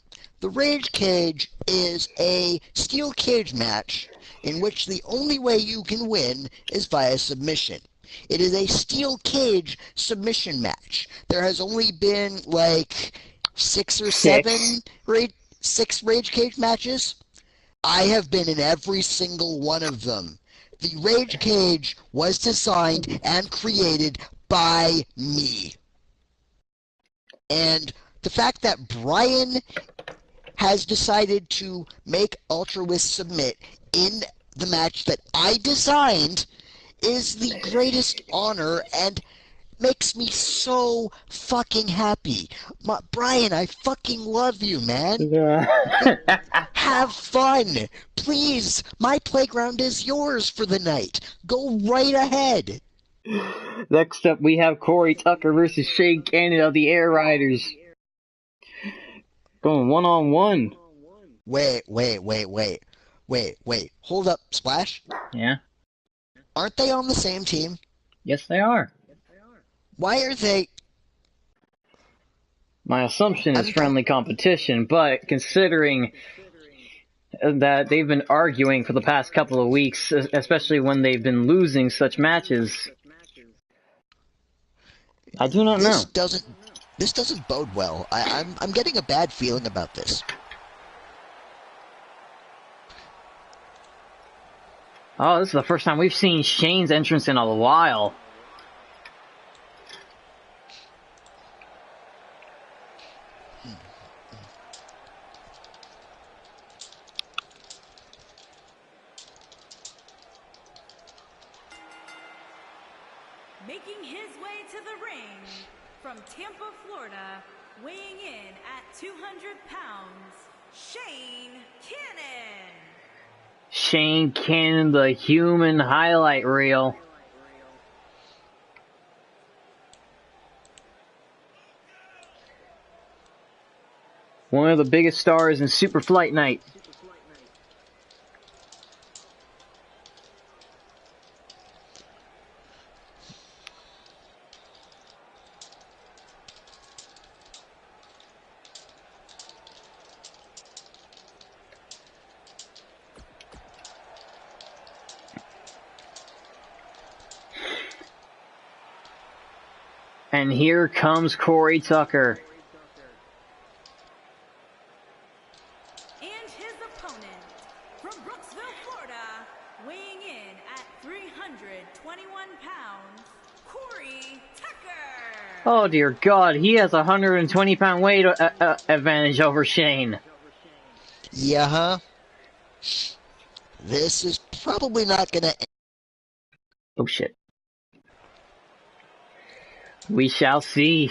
the Rage Cage is a steel cage match in which the only way you can win is via submission. It is a steel cage submission match. There has only been like six Rage Cage matches. I have been in every single one of them. The Rage Cage was designed and created by me. And the fact that Brian has decided to make Ultrawist submit in the match that I designed is the greatest honor and makes me so fucking happy. Brian, I fucking love you, man. Have fun. Please, my playground is yours for the night. Go right ahead. Next up, we have Corey Tucker versus Shane Cannon of the Air Riders. Going one-on-one. Wait. Hold up, Splash. Yeah? Aren't they on the same team? Yes, they are. Why are they... My assumption is friendly competition, but considering that they've been arguing for the past couple of weeks, especially when they've been losing such matches, I do not know. This doesn't bode well. I'm getting a bad feeling about this. Oh, this is the first time we've seen Shane's entrance in a while. Making his way to the ring from Tampa, Florida, weighing in at 200 pounds, Shane Cannon. Shane Cannon, the human highlight reel. One of the biggest stars in Super Flight Night. And here comes Corey Tucker. And his opponent, from Brooksville, Florida, weighing in at 321 pounds, Corey Tucker. Oh dear God, he has a 120-pound weight advantage over Shane. Yeah, huh? This is probably not gonna... Oh shit. We shall see.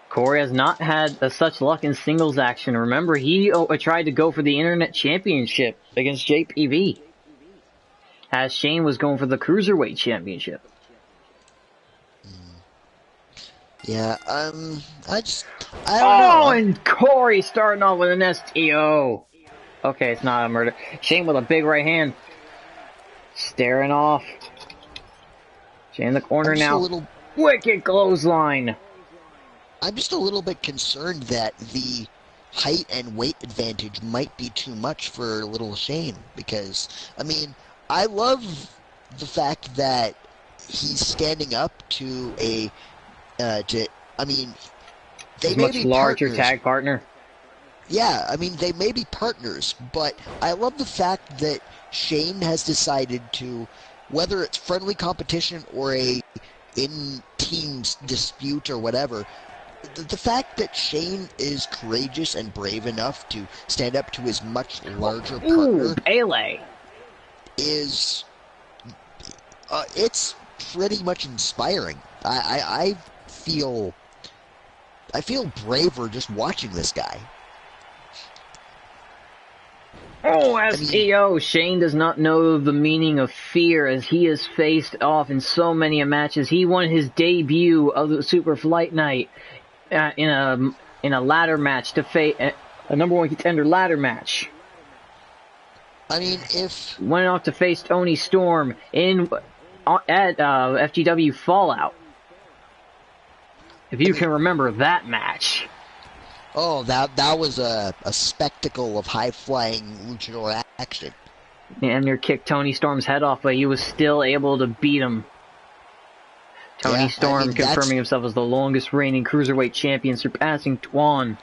Corey has not had such luck in singles action. Remember, he tried to go for the Internet Championship against JPV, as Shane was going for the Cruiserweight Championship. Yeah, I don't know. And Corey starting off with an STO. Okay, it's not a murder. Shane with a big right hand. Staring off. Shane in the corner now. Wicked clothesline. I'm just a little bit concerned that the height and weight advantage might be too much for little Shane, because, I mean, I love the fact that he's standing up to a, they may much be larger partners. Tag partner. Yeah, I mean, they may be partners, but I love the fact that Shane has decided to, whether it's friendly competition or a in-team dispute or whatever, the fact that Shane is courageous and brave enough to stand up to his much larger partner Pele is, it's pretty much inspiring. I feel braver just watching this guy. Oh, I mean, STO! Shane does not know the meaning of fear as he has faced off in so many matches. He won his debut of the Super Flight Night in a ladder match to face a number one contender ladder match. if Went off to face Tony Storm at FGW Fallout. If you can remember that match. oh, that was a spectacle of high-flying luchador action. And near kicked Tony Storm's head off, but he was still able to beat him. Tony Storm confirming himself as the longest reigning cruiserweight champion, surpassing Twan.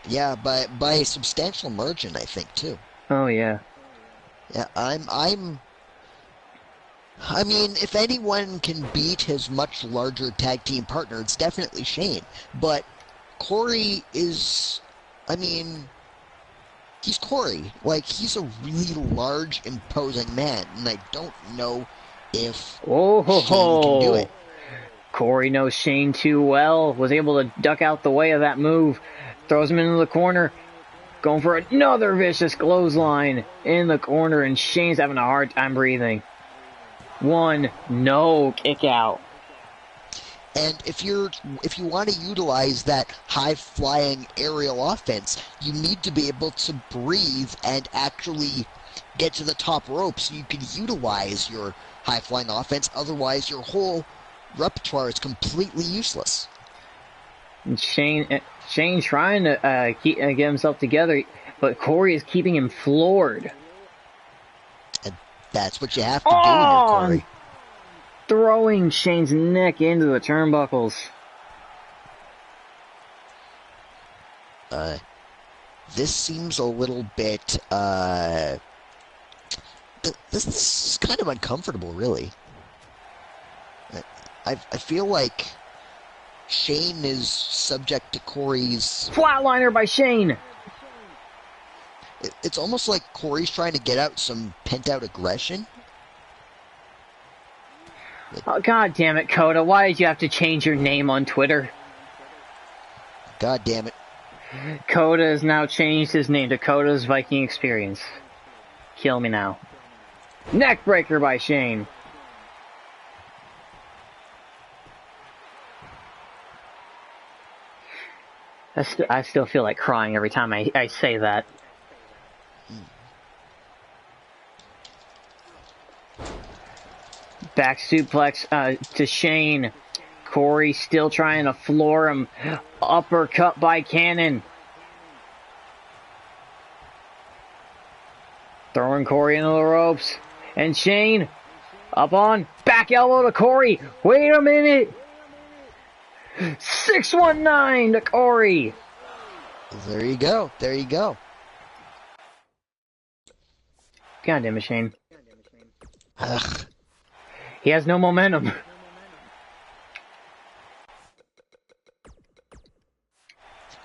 Yeah, by a substantial margin, I think, too. Oh yeah. Yeah, I mean, if anyone can beat his much larger tag team partner, it's definitely Shane. But Corey is, he's Corey. Like, he's a really large, imposing man, and I don't know if Shane can do it. Corey knows Shane too well. Was able to duck out the way of that move. Throws him into the corner. Going for another vicious clothesline in the corner, and Shane's having a hard time breathing. One, no kick out. And if you want to utilize that high-flying aerial offense, you need to be able to breathe and actually get to the top rope so you can utilize your high-flying offense. Otherwise, your whole repertoire is completely useless. And Shane trying to get himself together, but Corey is keeping him floored. And that's what you have to do when you're Corey. Throwing Shane's neck into the turnbuckles. This seems a little bit, this is kind of uncomfortable, really. I feel like Shane is subject to Corey's... Flatliner by Shane! It's almost like Corey's trying to get out some pent-out aggression. Oh, God damn it, Coda. Why did you have to change your name on Twitter? God damn it. Coda has now changed his name to Coda's Viking Experience. Kill me now. Neckbreaker by Shane. I still feel like crying every time I say that. Back suplex to Shane. Corey still trying to floor him. Uppercut by Cannon. Throwing Corey into the ropes. And Shane up on. Back elbow to Corey. Wait a minute. 619 to Corey. There you go. There you go. God damn it, Shane. Ugh. He has no momentum.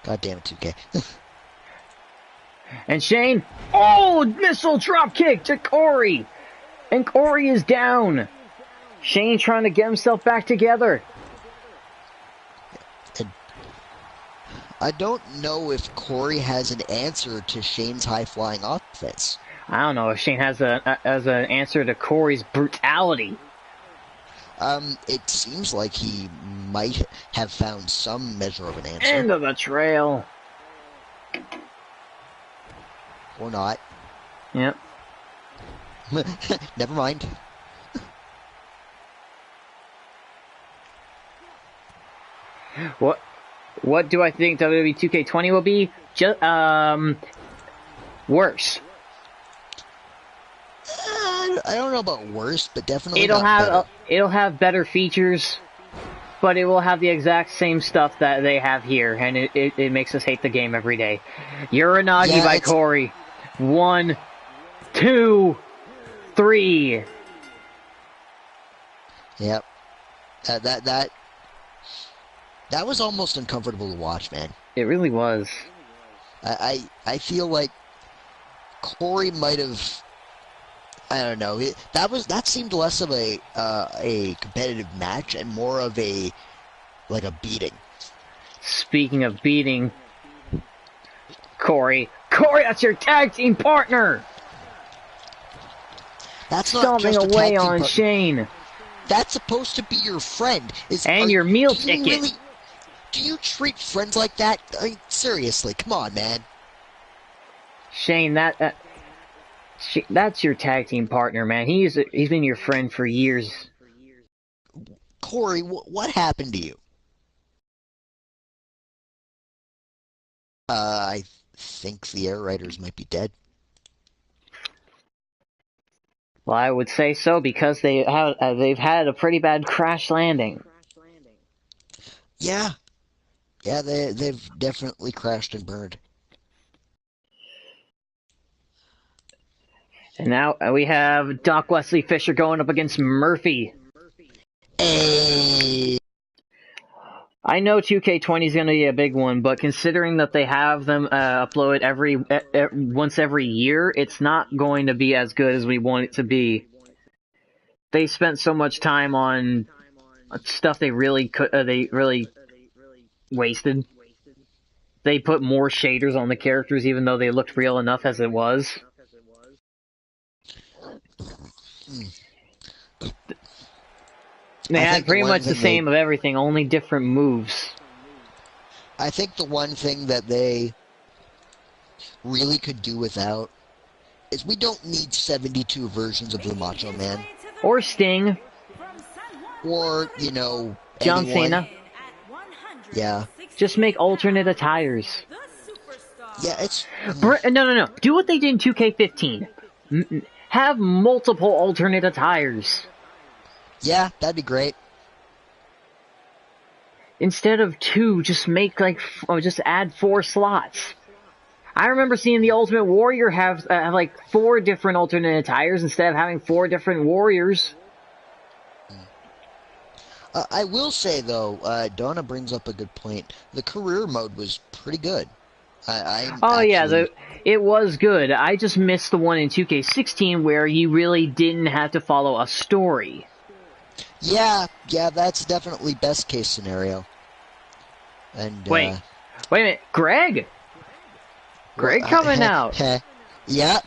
God damn it, 2K. And Shane, oh, missile drop kick to Corey. And Corey is down. Shane trying to get himself back together. And I don't know if Corey has an answer to Shane's high-flying offense. I don't know if Shane has an answer to Corey's brutality. It seems like he might have found some measure of an answer. End of the trail. Or not. Yep. Never mind. What do I think WWE 2K20 will be? Just worse. I don't know about worse, but definitely It'll better. have better features, but it will have the exact same stuff that they have here, and it makes us hate the game every day. Uranagi by Corey. 1, 2, 3. Yep. That was almost uncomfortable to watch, man. It really was. I feel like Corey might have. I don't know. That seemed less of a competitive match and more of a beating. Speaking of beating, Corey, that's your tag team partner! That's not Stomping just a away tag team on partner. Shane. That's supposed to be your friend. And your meal ticket. Do you treat friends like that? I mean, seriously, come on, man. Shane, that's your tag team partner, man. He's been your friend for years. Corey, what happened to you? I think the air riders might be dead. Well, I would say so because they've had a pretty bad crash landing. Yeah, they've definitely crashed and burned. And now we have Doc Wesley Fisher going up against Murphy. Hey. I know 2K20 is going to be a big one, but considering that they have them upload once every year, it's not going to be as good as we want it to be. They spent so much time on stuff they really wasted. They put more shaders on the characters, even though they looked real enough as it was. They had pretty much the same of everything, only different moves. I think the one thing that they really could do without is we don't need 72 versions of the Macho Man. Or Sting. Or, you know, John anyone. Cena. Yeah. Just make alternate attires. Yeah, it's... No. Do what they did in 2K15. Have multiple alternate attires. Yeah, that'd be great. Instead of 2, just make just add 4 slots. I remember seeing the Ultimate Warrior have 4 different alternate attires instead of having 4 different warriors. I will say though, Donna brings up a good point. The career mode was pretty good. It was good. I just missed the one in 2K16 where you really didn't have to follow a story. Yeah, that's definitely best case scenario. And wait a minute, Greg coming out. Yeah, yep.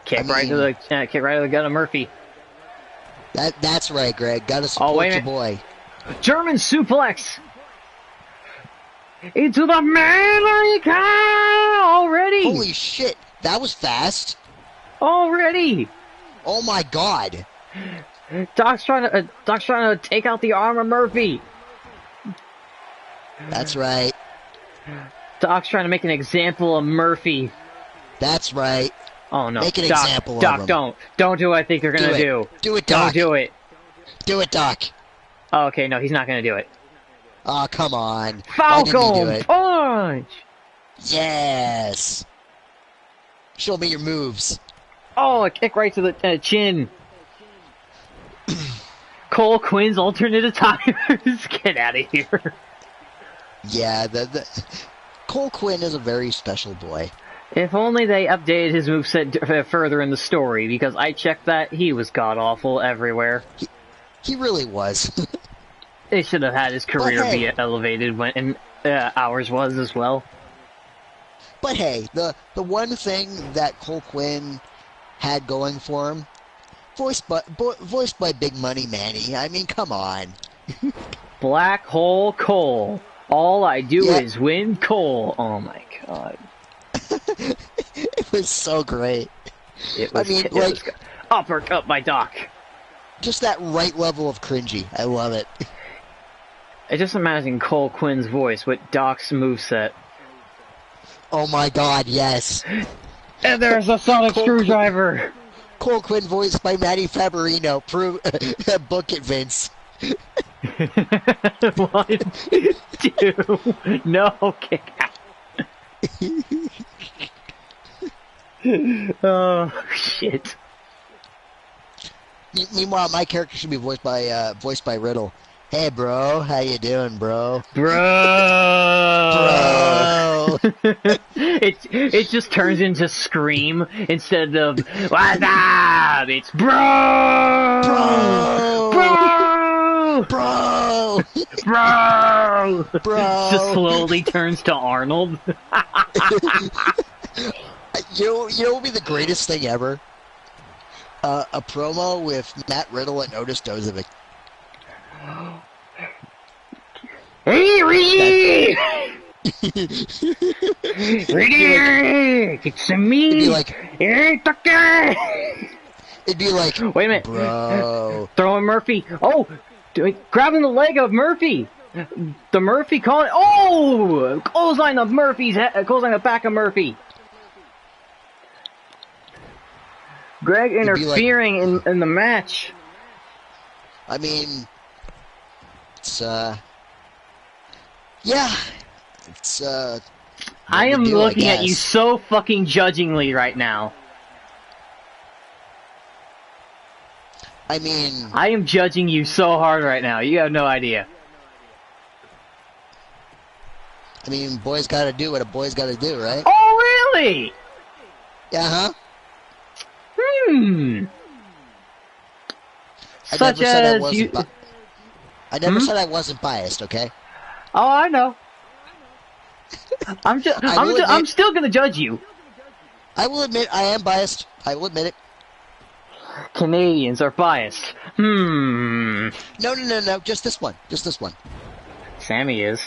Kick right to the gut of Murphy. That's right, Greg. Gotta support your boy. German suplex into the America already. Holy shit, that was fast. Already. Oh my god. Doc's trying to take out the arm of Murphy. That's right. Doc's trying to make an example of Murphy. That's right. Oh no. Make an example of him. Doc, don't do what I think you're gonna do. Do it, Doc. Don't do it. Do it, Doc. Oh, okay, no, he's not gonna do it. Oh, come on. Falcon Punch! Yes! Show me your moves. Oh, a kick right to the chin. Cole Quinn's alternate attires. Get out of here. Yeah, Cole Quinn is a very special boy. If only they updated his moveset further in the story, because I checked that, he was god-awful everywhere. He really was. They should have had his career be elevated when ours was as well. But hey, the one thing that Cole Quinn had going for him, voiced by Big Money Manny. I mean, come on. Black Hole Cole. All I do is win Cole. Oh my god. It was so great. It was, uppercut by Doc. Just that right level of cringy. I love it. I just imagine Cole Quinn's voice with Doc's moveset. Oh my god, yes. And there's a sonic screwdriver. Cole Quinn voiced by Matty Faberino. Book it, Vince. 1, 2, no, kick out. Oh, shit. Meanwhile, my character should be voiced by Riddle. Hey, bro, how you doing, bro? Bro! It just turns into Scream instead of what's up? It's bro! Bro! Bro! Bro! Bro! Bro! Just slowly turns to Arnold. You know what would be the greatest thing ever? A promo with Matt Riddle and Otis Dozovic. Hey, Ricky! Ricky! It's me! It'd be like... Hey, Tucker! It'd be like... Wait a minute. Bro... Throwing Murphy. Oh! Grabbing the leg of Murphy. The Murphy calling... Oh! Clothesline of Murphy's head. Clothesline the back of Murphy. Greg interfering in the match. I mean... It's, yeah. It's, I am looking at you guess. so fucking judgingly right now. I mean... I am judging you so hard right now. You have no idea. I mean, boys gotta do what a boy's gotta do, right? Oh, really? Yeah, huh? I Such never said I as wasn't you... I never said I wasn't biased, okay? Oh, I know. I'm still gonna judge you. I will admit I am biased. I will admit it. Canadians are biased. No. Just this one. Just this one. Sammy is.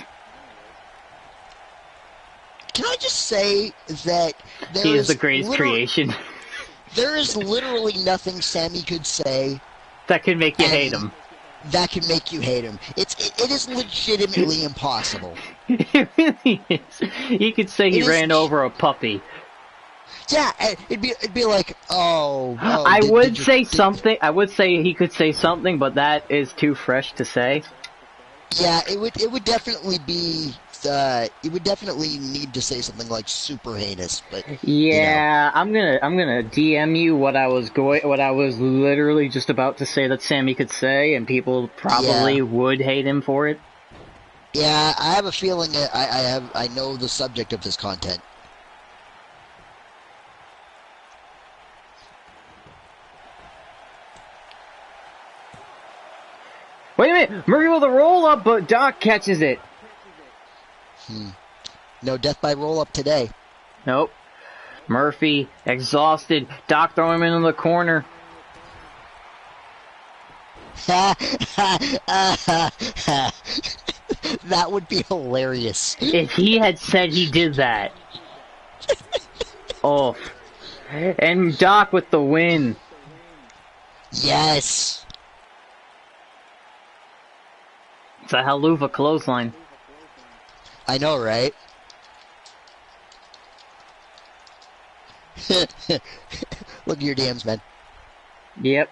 Can I just say that He is the greatest creation. There is literally nothing Sammy could say that could make you hate him. That can make you hate him. It is legitimately impossible. It really is. He could say he ran over a puppy. Yeah, it'd be like, I would say he could say something, but that is too fresh to say. Yeah, it would definitely be. It would definitely need to say something like super heinous, but yeah, I'm gonna DM you what I was literally just about to say that Sammy could say, and people probably would hate him for it. Yeah, I have a feeling that I know the subject of this content. Wait a minute, Murray with a roll up, but Doc catches it. No death by roll-up today. Nope. Murphy, exhausted. Doc throwing him into the corner. That would be hilarious. If he had said he did that. Oh. And Doc with the win. Yes. It's a Haluva clothesline. I know, right? Look at your DMs, man. Yep.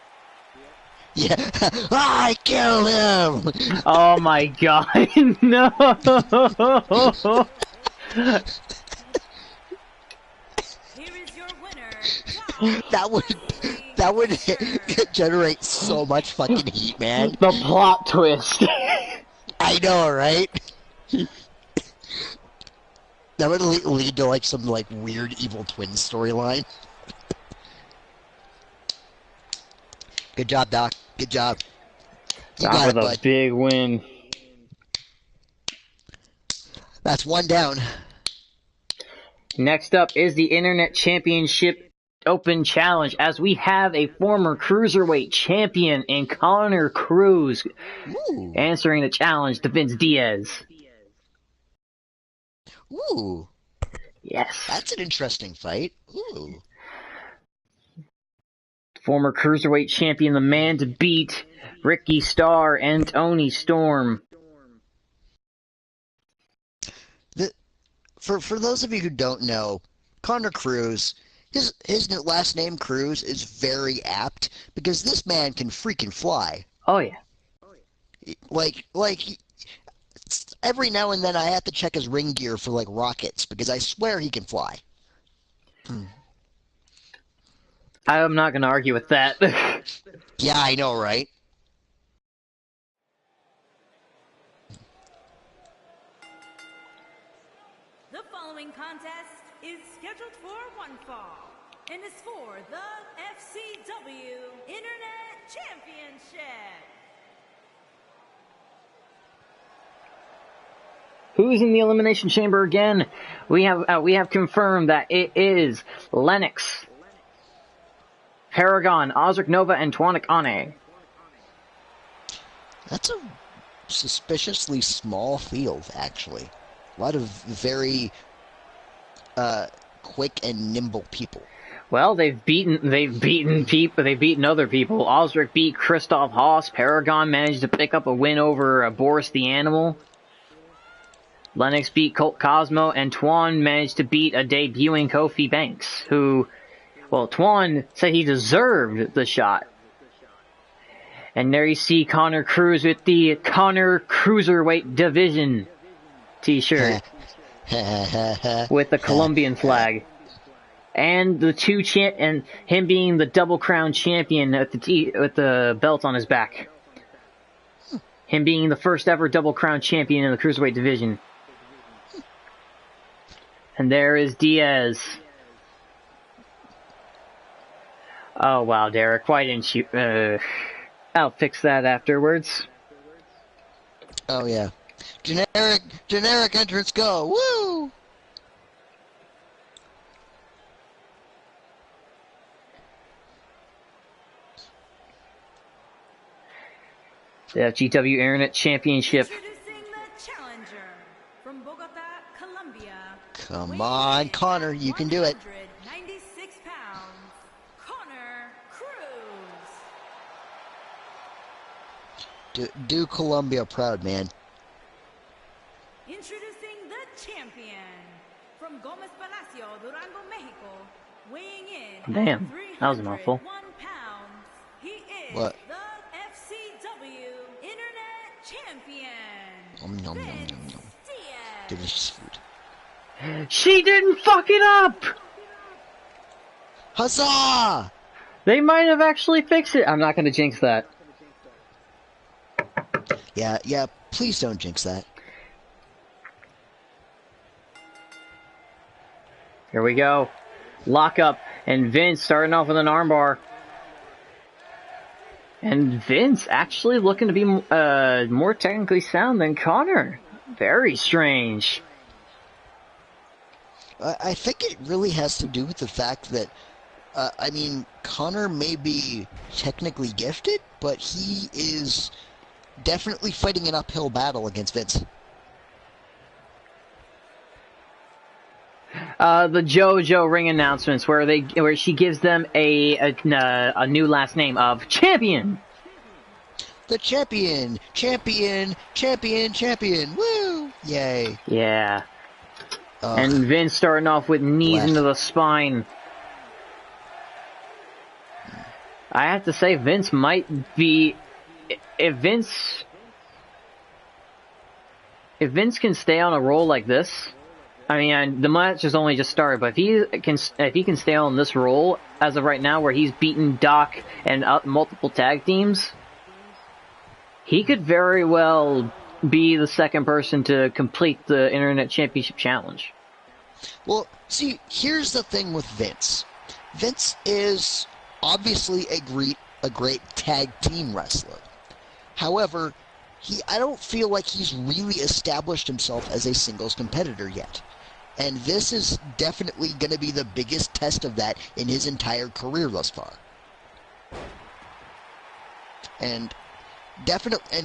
Yeah. I killed him! Oh my god, no! Here is your winner, that would generate so much fucking heat, man. The plot twist. I know, right? That would lead to like some like weird evil twin storyline. Good job, Doc. Good job. You got it, bud. A big win. That's one down. Next up is the Internet Championship Open Challenge, as we have a former Cruiserweight champion in Connor Cruz answering the challenge to Vince Diaz. Ooh. Yes. That's an interesting fight. Ooh. Former Cruiserweight champion, the man to beat, Ricky Starr and Tony Storm. For those of you who don't know, Connor Cruz, his last name Cruz is very apt because this man can freaking fly. Oh yeah. Like every now and then I have to check his ring gear for like rockets because I swear he can fly. I'm not going to argue with that. Yeah, I know, right? The following contest is scheduled for one fall and is for the FGW Internet Championship. Who's in the Elimination Chamber again? We have confirmed that it is Lennox, Paragon, Ozric Nova, and Twanik Ane. That's a suspiciously small field, actually. A lot of very quick and nimble people. Well, they've beaten other people. Ozric beat Christoph Haas. Paragon managed to pick up a win over Boris the Animal. Lennox beat Colt Cosmo, and Twan managed to beat a debuting Kofi Banks, who, well, Twan said he deserved the shot. And there you see Connor Cruz with the Connor Cruiserweight Division t-shirt with the Colombian flag. And and him being the double crown champion with the belt on his back. Him being the first ever double crown champion in the Cruiserweight division. And there is Diaz. Oh wow, Derek, why didn't you... I'll fix that afterwards. Oh yeah. Generic entrance go! Woo! The FGW Internet Championship. Introducing the challenger from Bogota, Colombia. Come on, Connor, you can do it. 196 pounds, Connor Cruz. Do Colombia proud, man. Introducing the champion from Gomez Palacio, Durango, Mexico, weighing in Damn, at that was a mouthful. 301 pounds. He is What? the FCW Internet Champion. Nom, nom, nom, nom, nom. Diaz. Delicious food. She didn't fuck it up! Huzzah! They might have actually fixed it. I'm not gonna jinx that. Yeah, please don't jinx that. Here we go. Lock up, and Vince starting off with an armbar. And Vince actually looking to be more technically sound than Connor. Very strange. I think it really has to do with the fact that, Connor may be technically gifted, but he is definitely fighting an uphill battle against Vince. The JoJo ring announcements where she gives them a new last name of Champion. The champion! Woo! Yay. Yeah. Ugh. And Vince starting off with knees Blech. into the spine. I have to say, Vince might be... If Vince can stay on a roll like this... I mean, the match has only just started, but if he can stay on this roll as of right now, where he's beaten Doc and multiple tag teams, he could very well be the second person to complete the Internet Championship Challenge. Well, see, here's the thing with Vince. Vince is obviously a great tag team wrestler. However, I don't feel like he's really established himself as a singles competitor yet. And this is definitely going to be the biggest test of that in his entire career thus far. And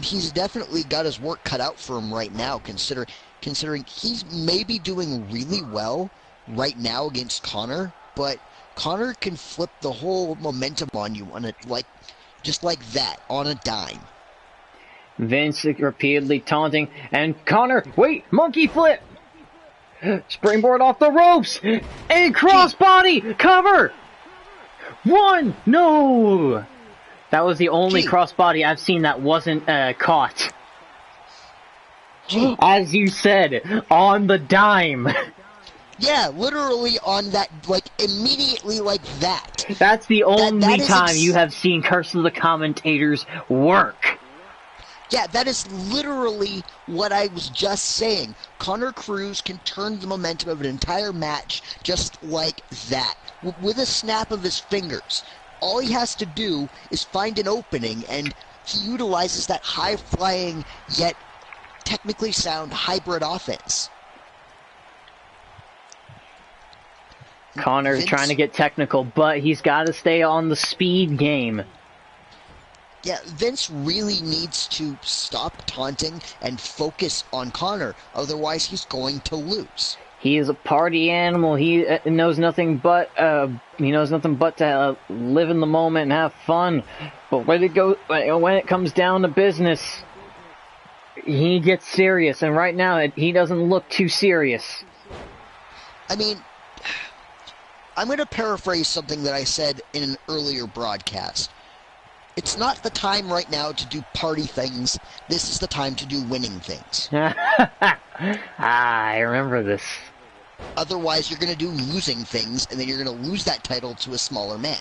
he's definitely got his work cut out for him right now, considering he's maybe doing really well right now against Connor, but Connor can flip the whole momentum on you just like that on a dime. Vince repeatedly taunting, and Connor, wait, monkey flip! Springboard off the ropes! A crossbody! Cover! One! No! That was the only crossbody I've seen that wasn't caught. As you said, on the dime. Yeah, literally on that, immediately like that. That's the only is time you have seen Curse of the Commentators work. Yeah, that is literally what I was just saying. Connor Cruz can turn the momentum of an entire match just like that, with a snap of his fingers. All he has to do is find an opening, and he utilizes that high-flying, yet technically sound hybrid offense. Connor's trying to get technical, but he's got to stay on the speed game. Yeah, Vince really needs to stop taunting and focus on Connor. Otherwise, he's going to lose. He is a party animal. He knows nothing but to live in the moment and have fun. But when it comes down to business, he gets serious. And right now, he doesn't look too serious. I mean, I'm going to paraphrase something that I said in an earlier broadcast. It's not the time right now to do party things. This is the time to do winning things. I remember this. Otherwise, you're going to do losing things, and then you're going to lose that title to a smaller man.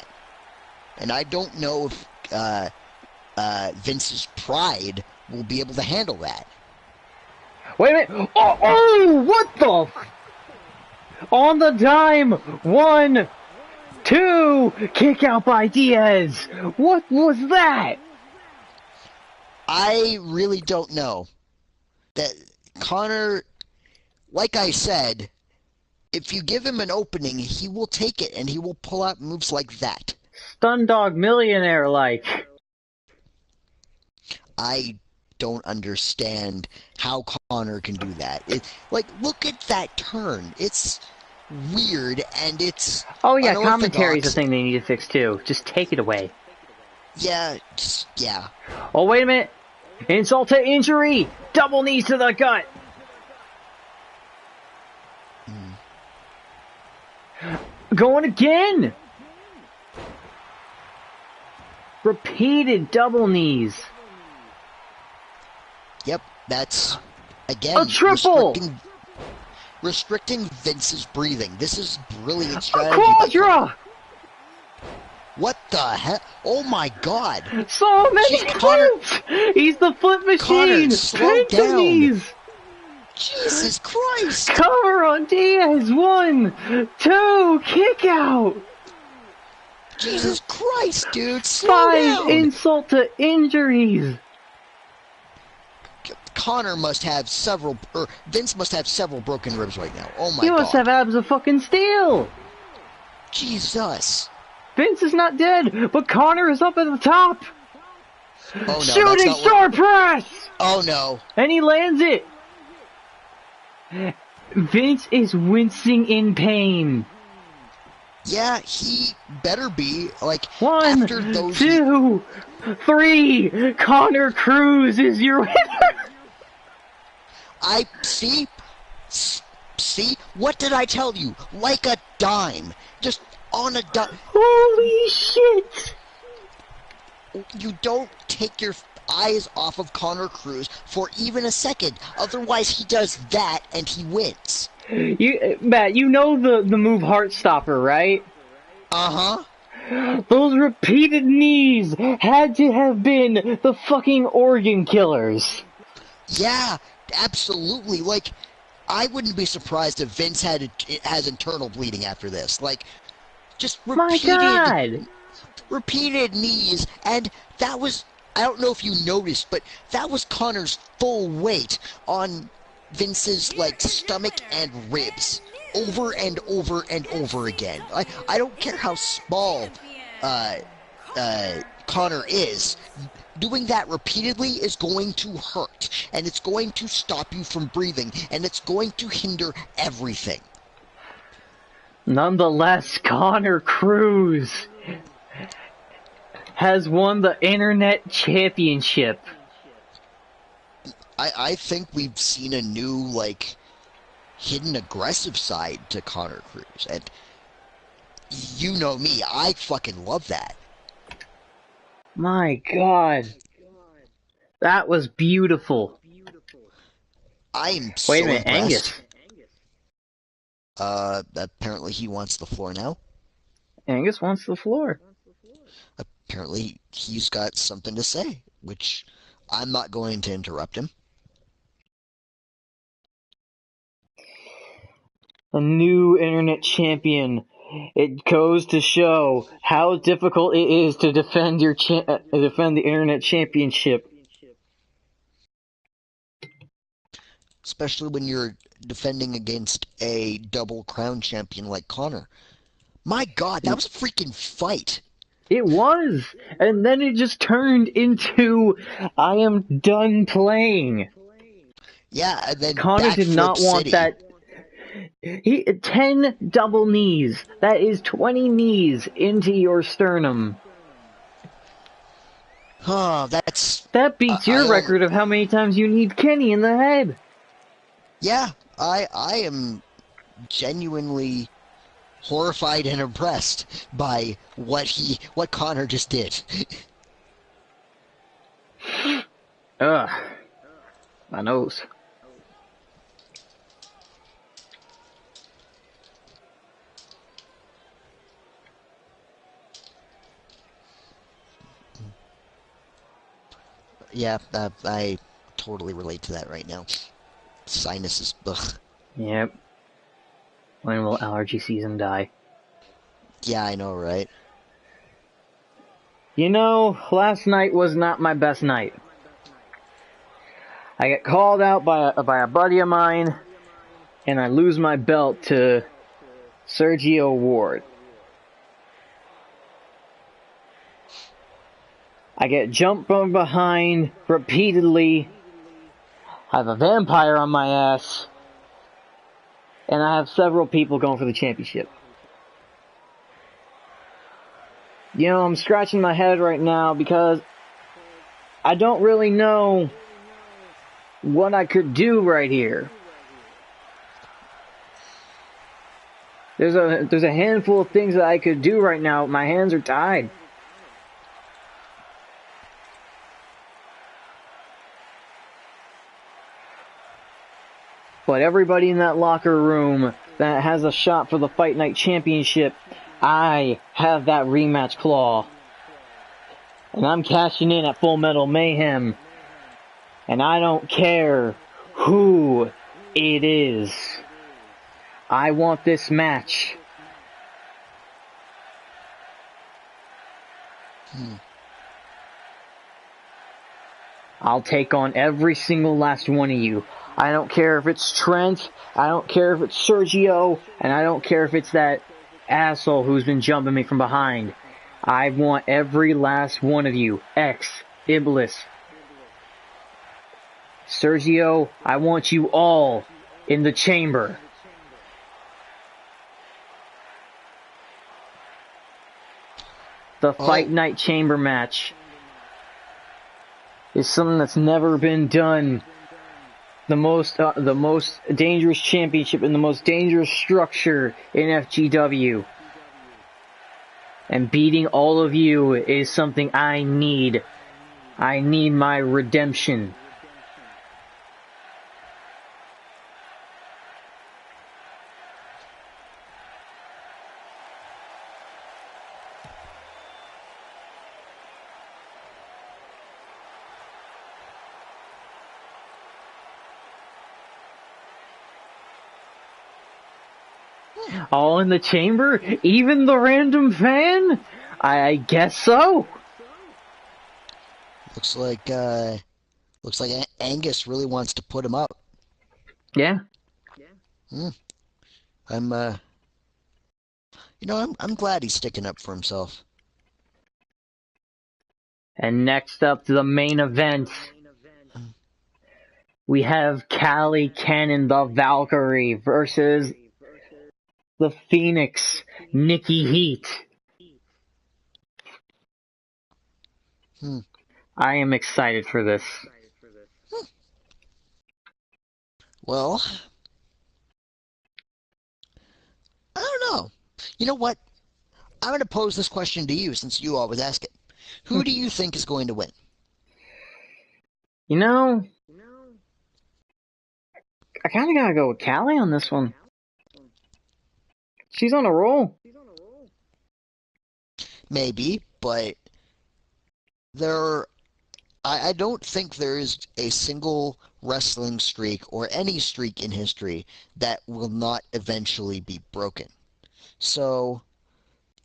And I don't know if Vince's pride will be able to handle that. Wait a minute! Oh, what the? On the dime! 1, 2, kick out by Diaz. What was that? I really don't know. That Connor, like I said, if you give him an opening, he will take it and he will pull out moves like that. Stun Dog Millionaire like. I don't understand how Connor can do that. Look at that turn. It's weird, and it's... Oh yeah, commentary's a thing they need to fix too. Just take it away. Yeah, yeah. Oh, wait a minute. Insult to injury. Double knees to the gut. Going again. Repeated double knees. Yep, that's, again, a triple. Restricting Vince's breathing. This is brilliant strategy. A quadra! What the heck? Oh my god! So many flips! He's the flip machine! Connor, slow down! Knees. Jesus Christ! Cover on Diaz! 1, 2, kick out! Jesus Christ, dude! Slow 5 down! Insult to injuries! Connor must have several, or Vince must have several broken ribs right now. Oh my god. He must have abs of fucking steel! Jesus. Vince is not dead, but Connor is up at the top! Oh no, Shooting star press! Oh no. And he lands it! Vince is wincing in pain. Yeah, he better be. Like, 1, after those 2, 3, Connor Cruz is your winner! I see, what did I tell you? Like a dime. Just on a dime. Holy shit! You don't take your eyes off of Connor Cruz for even a second. Otherwise, he does that and he wins. Matt, you know the move Heartstopper, right? Uh-huh. Those repeated knees had to have been the fucking organ killers. Yeah, absolutely. Like, I wouldn't be surprised if Vince has internal bleeding after this. Like, just repeated knees, and that was, I don't know if you noticed, but that was Connor's full weight on Vince's, like, stomach and ribs, over and over and over again. I don't care how small Connor is. Doing that repeatedly is going to hurt, and it's going to stop you from breathing, and it's going to hinder everything. Nonetheless, Connor Cruz has won the Internet Championship. I think we've seen a new, like, hidden aggressive side to Connor Cruz, and you know me, I fucking love that. My god. That was beautiful. I'm so Wait a minute, impressed. Angus. Apparently he wants the floor now. Angus wants the floor. Apparently he's got something to say, which I'm not going to interrupt him. A new Internet Champion. It goes to show how difficult it is to defend defend the Internet Championship. especially when you're defending against a double crown champion like Connor. My God, that was a freaking fight. It was! And then it just turned into, I am done playing. Yeah, and then Connor did Backflip not want City. that. 10 double knees. That is 20 knees into your sternum. Oh, that's... That beats your record of how many times you need Kenny in the head. Yeah, I am genuinely horrified and impressed by what Connor just did. Ugh. My nose. Yeah, I totally relate to that right now. Sinuses, ugh. Yep. When will allergy season die? Yeah, I know, right? You know, last night was not my best night. I get called out by a buddy of mine, and I lose my belt to Sergio Ward. I get jumped from behind repeatedly. I have a vampire on my ass. And I have several people going for the championship. You know, I'm scratching my head right now because I don't really know what I could do right here. There's a handful of things that I could do right now. My hands are tied. But everybody in that locker room that has a shot for the Fight Night Championship, I have that rematch claw. And I'm cashing in at Full Metal Mayhem. And I don't care who it is. I want this match. I'll take on every single last one of you. I don't care if it's Trent, I don't care if it's Sergio, and I don't care if it's that asshole who's been jumping me from behind. I want every last one of you. X, Iblis, Sergio, I want you all in the chamber. The Fight Night Chamber match is something that's never been done. The most dangerous championship in the most dangerous structure in FGW. And beating all of you is something I need. I need my redemption. All in the chamber? Even the random fan? I guess so. Looks like Angus really wants to put him up. Yeah. I'm glad he's sticking up for himself. And next up to the main event, we have Callie Cannon, the Valkyrie, versus the Phoenix, Nikki Heat. I am excited for this. Well, I don't know. You know what? I'm going to pose this question to you since you always ask it. Who do you think is going to win? You know, I kind of gotta go with Callie on this one. She's on a roll. Maybe, but I don't think there is a single wrestling streak or any streak in history that will not eventually be broken. So,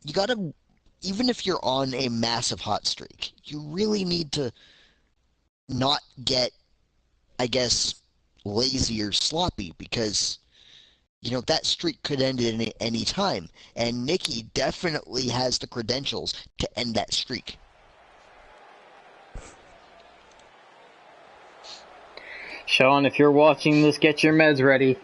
you gotta, even if you're on a massive hot streak, you really need to not get, I guess, lazy or sloppy because, that streak could end at any time. And Nikki definitely has the credentials to end that streak. Sean, if you're watching this, get your meds ready.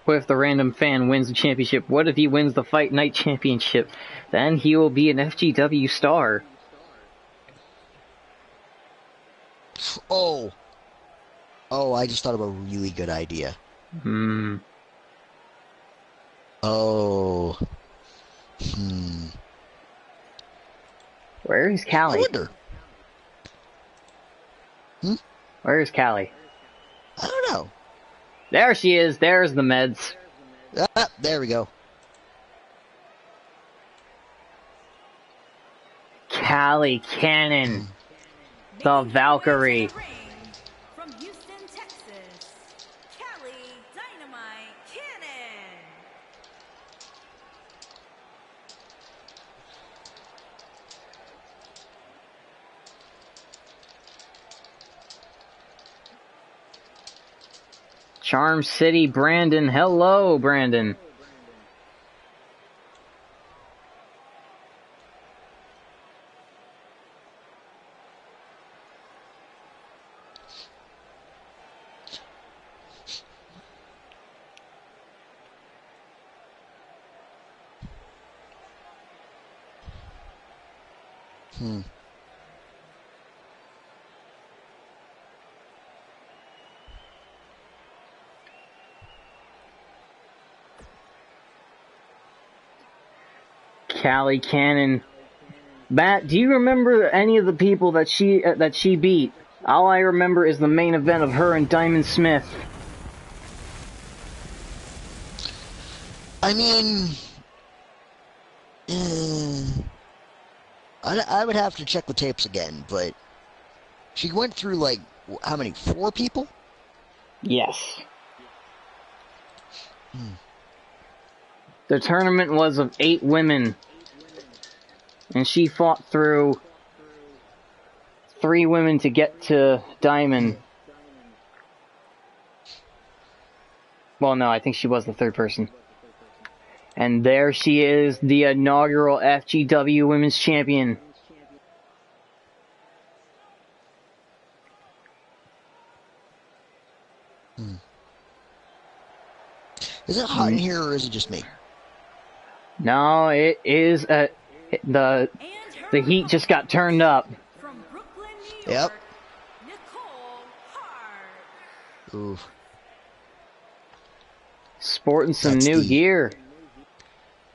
What if the random fan wins the championship? What if he wins the Fight Night Championship? Then he will be an FGW star. Oh, I just thought of a really good idea. Oh. Where is Callie? I wonder. Where is Callie? I don't know. There she is. There's the meds. Ah, there we go. Callie Cannon. The Valkyrie. From Houston, Texas, Callie Dynamite Cannon. Charm City, Brandon. Hello, Brandon. Callie Cannon. Matt, do you remember any of the people that she beat? All I remember is the main event of her and Diamond Smith. I mean, I would have to check the tapes again, but she went through, like, how many? 4 people? Yes. The tournament was of 8 women, and she fought through 3 women to get to Diamond. Well, no, I think she was the 3rd person. And there she is, the inaugural FGW Women's Champion. Is it hot in here, or is it just me? No, it is the heat just got turned up. From Brooklyn, New York, Yep. Nicole Hart. Ooh. Sporting some That's new the- gear.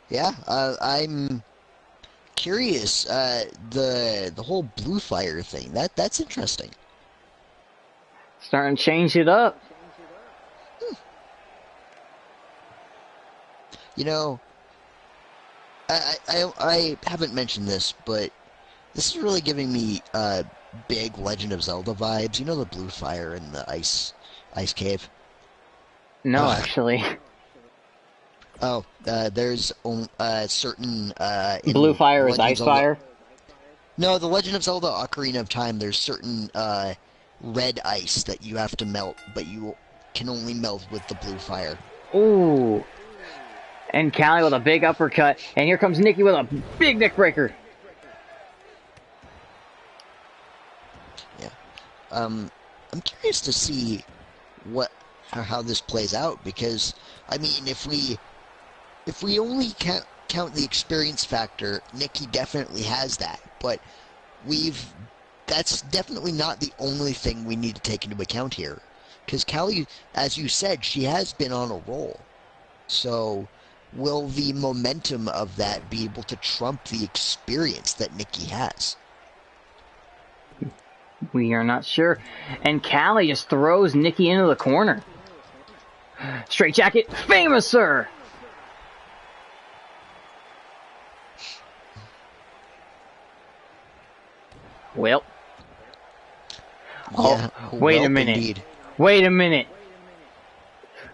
Yeah, I'm curious. The whole blue fire thing, that's interesting. Starting to change it up. You know, I haven't mentioned this, but this is really giving me big Legend of Zelda vibes. You know, the blue fire in the ice cave? No, actually. Oh, there's certain in Blue fire is Legend of ice Zelda- fire? No, the Legend of Zelda Ocarina of Time, there's certain red ice that you have to melt, but you can only melt with the blue fire. Ooh. And Callie with a big uppercut. And here comes Nikki with a big neck breaker. Yeah. I'm curious to see how this plays out, because I mean, if we only count the experience factor, Nikki definitely has that, but that's definitely not the only thing we need to take into account here, because Callie, as you said, she has been on a roll. So will the momentum of that be able to trump the experience that Nikki has? We are not sure. And Callie just throws Nikki into the corner. Straight jacket, famous, sir. Well. Yeah, Oh, wait a welp minute. indeed. Wait a minute.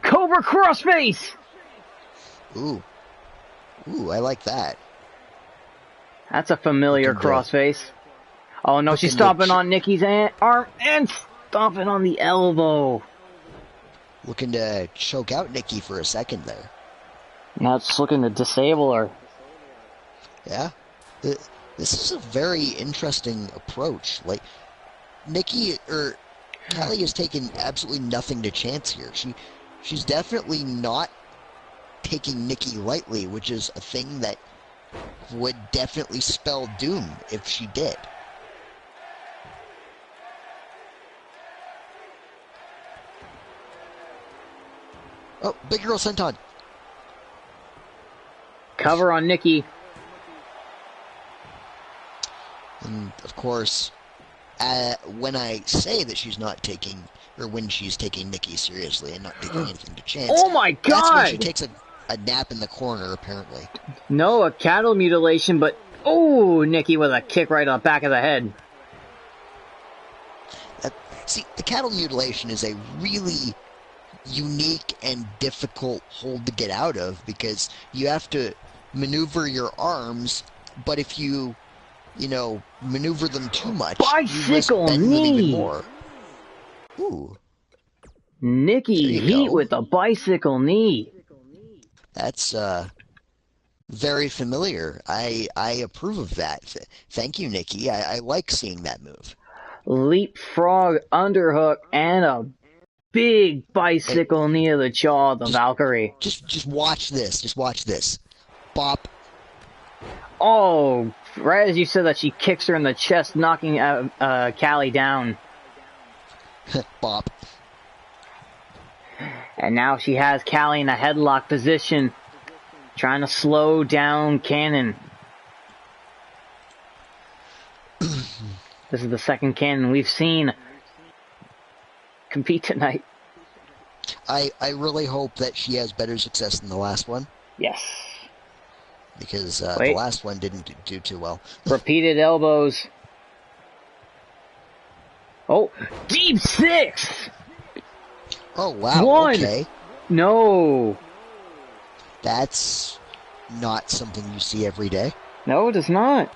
Cobra crossface. Ooh, I like that. That's a familiar Looking good. crossface. Oh no, she's stomping on Nikki's arm and stomping on the elbow. Looking to choke out Nikki for a second there. Now it's looking to disable her. Yeah. This is a very interesting approach. Like, Kelly has taken absolutely nothing to chance here. She's definitely not taking Nikki lightly, which is a thing that would definitely spell doom if she did. Oh, big girl senton. Cover on Nikki. And of course, when I say that she's not taking, or when she's taking Nikki seriously and not taking anything to chance, oh my god! That's when she takes a nap in the corner, apparently. No, a cattle mutilation, but oh, Nikki with a kick right on the back of the head. See, the cattle mutilation is a really unique and difficult hold to get out of because you have to maneuver your arms, but if you maneuver them too much, bicycle you risk knee. them even more. Ooh. Nikki Heat with a bicycle knee. That's very familiar. I approve of that. Thank you, Nikki. I like seeing that move. Leapfrog underhook and a big bicycle knee to the jaw of the Valkyrie. Just watch this. Just watch this. Bop. Oh, right as you said that, she kicks her in the chest, knocking Callie down. Bop. And now she has Callie in a headlock position, trying to slow down Cannon. This is the second Cannon we've seen compete tonight. I really hope that she has better success than the last one. Yes. Because the last one didn't do too well. Repeated elbows. Oh, deep six! Oh, wow. One. Okay. No. That's not something you see every day. No, it is not.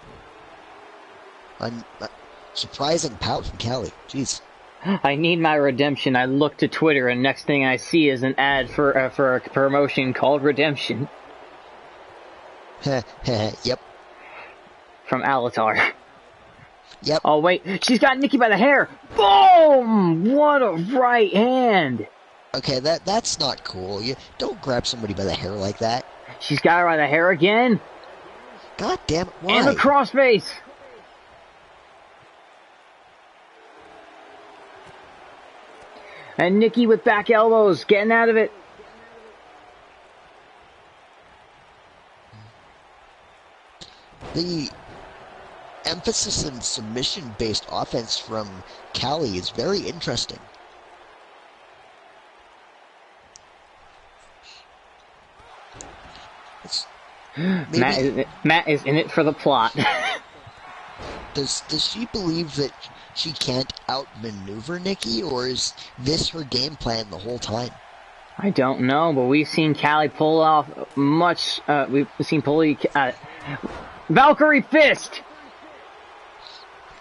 Surprising pout from Callie. Jeez. I need my redemption. I look to Twitter, and next thing I see is an ad for a promotion called Redemption. Yep. From Alatar. Yep. Oh, wait. She's got Nikki by the hair. Boom! What a right hand. Okay, that's not cool. You don't grab somebody by the hair like that. She's got her by the hair again. God damn it, why? And the crossface. And Nikki with back elbows, getting out of it. The emphasis in submission-based offense from Callie is very interesting. Matt is in it for the plot. Does she believe that she can't outmaneuver Nikki, or is this her game plan the whole time? I don't know, but we've seen Callie pull off much. We've seen Valkyrie fist.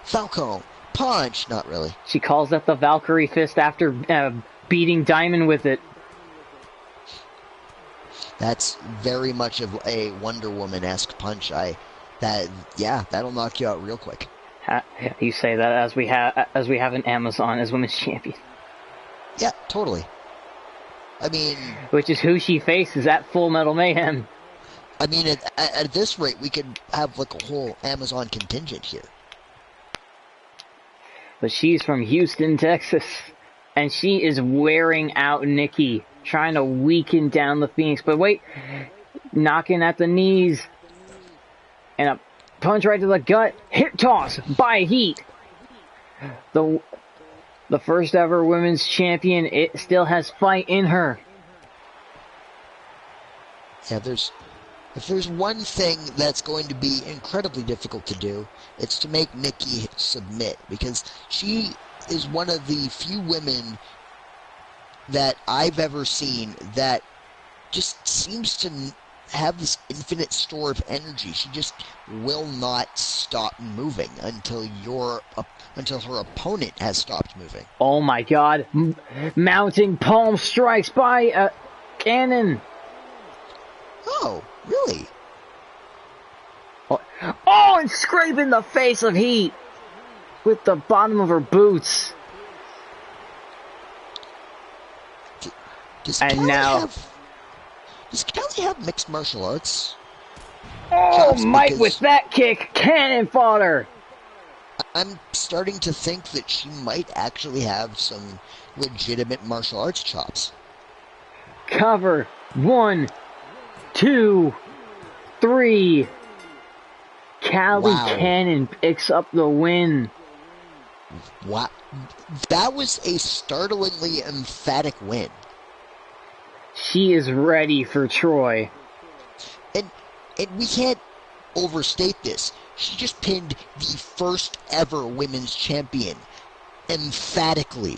Falco punch, not really. She calls that the Valkyrie fist after beating Diamond with it. That's very much of a Wonder Woman-esque punch. That'll knock you out real quick. You say that as we have an Amazon as women's champion. Yeah, totally. I mean, which is who she faces at Full Metal Mayhem. I mean, at this rate, we could have like a whole Amazon contingent here. But she's from Houston, Texas, and she is wearing out Nikki, trying to weaken down the Phoenix. But wait, knocking at the knees, and a punch right to the gut. Hip toss by Heat. The first ever women's champion, it still has fight in her. Yeah, if there's one thing that's going to be incredibly difficult to do, it's to make Nikki submit, because she is one of the few women that I've ever seen that just seems to have this infinite store of energy. She just will not stop moving until her opponent has stopped moving. Oh my god. Mounting palm strikes by Cannon. Oh, really? Oh, and scraping the face of Heat with the bottom of her boots. Does And Callie now... Does Callie have mixed martial arts? Oh, Mike with that kick. Cannon fodder. I'm starting to think that she might actually have some legitimate martial arts chops. Cover. 1, 2, 3. Callie Cannon picks up the win. Wow. That was a startlingly emphatic win. She is ready for Troy. And we can't overstate this. She just pinned the first ever women's champion emphatically.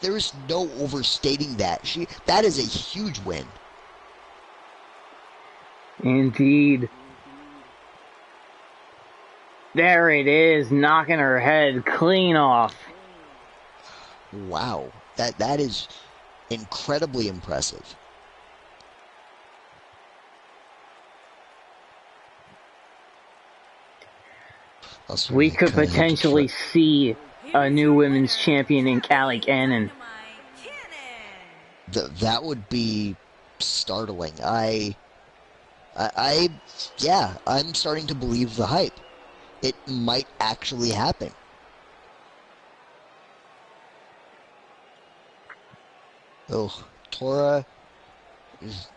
There is no overstating that. That is a huge win. Indeed. There it is, knocking her head clean off. Wow. That is incredibly impressive. We could potentially see a new women's champion in Callie Cannon. That would be startling. I'm starting to believe the hype. It might actually happen. Oh, Tora,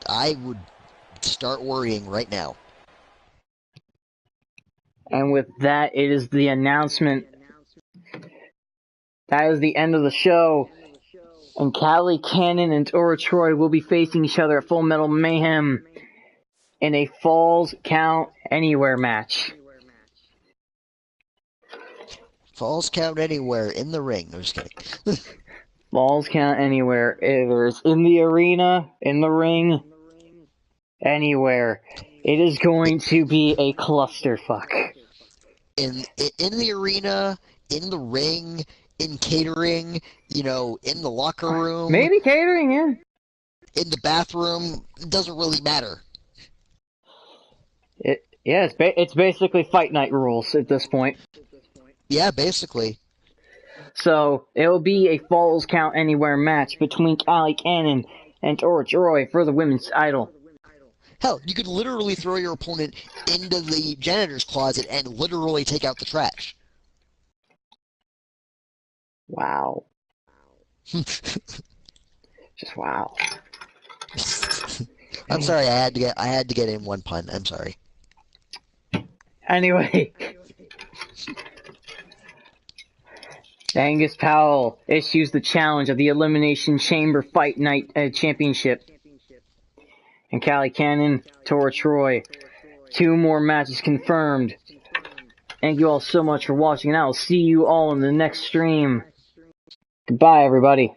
I would start worrying right now. And with that, it is the announcement. That is the end of the show. And Callie Cannon and Tora Troy will be facing each other at Full Metal Mayhem in a Falls Count Anywhere match. Falls Count Anywhere in the ring. I'm just kidding. Falls Count Anywhere. Either it's in the arena, in the ring, anywhere. It is going to be a clusterfuck. In the arena, in the ring, in catering, in the locker room. Maybe catering, yeah. In the bathroom, it doesn't really matter. It's basically Fight Night rules at this point. Yeah, basically. So, it will be a Falls Count Anywhere match between Callie Cannon and Tora Troy for the women's title. Hell, you could literally throw your opponent into the janitor's closet and literally take out the trash. Wow. Just wow. I'm sorry, I had to get in one pun. I'm sorry. Anyway. Angus Powell issues the challenge of the Elimination Chamber Fight Night Championship. And Callie Cannon, Tora Troy. 2 more matches confirmed. Thank you all so much for watching, and I will see you all in the next stream. Goodbye, everybody.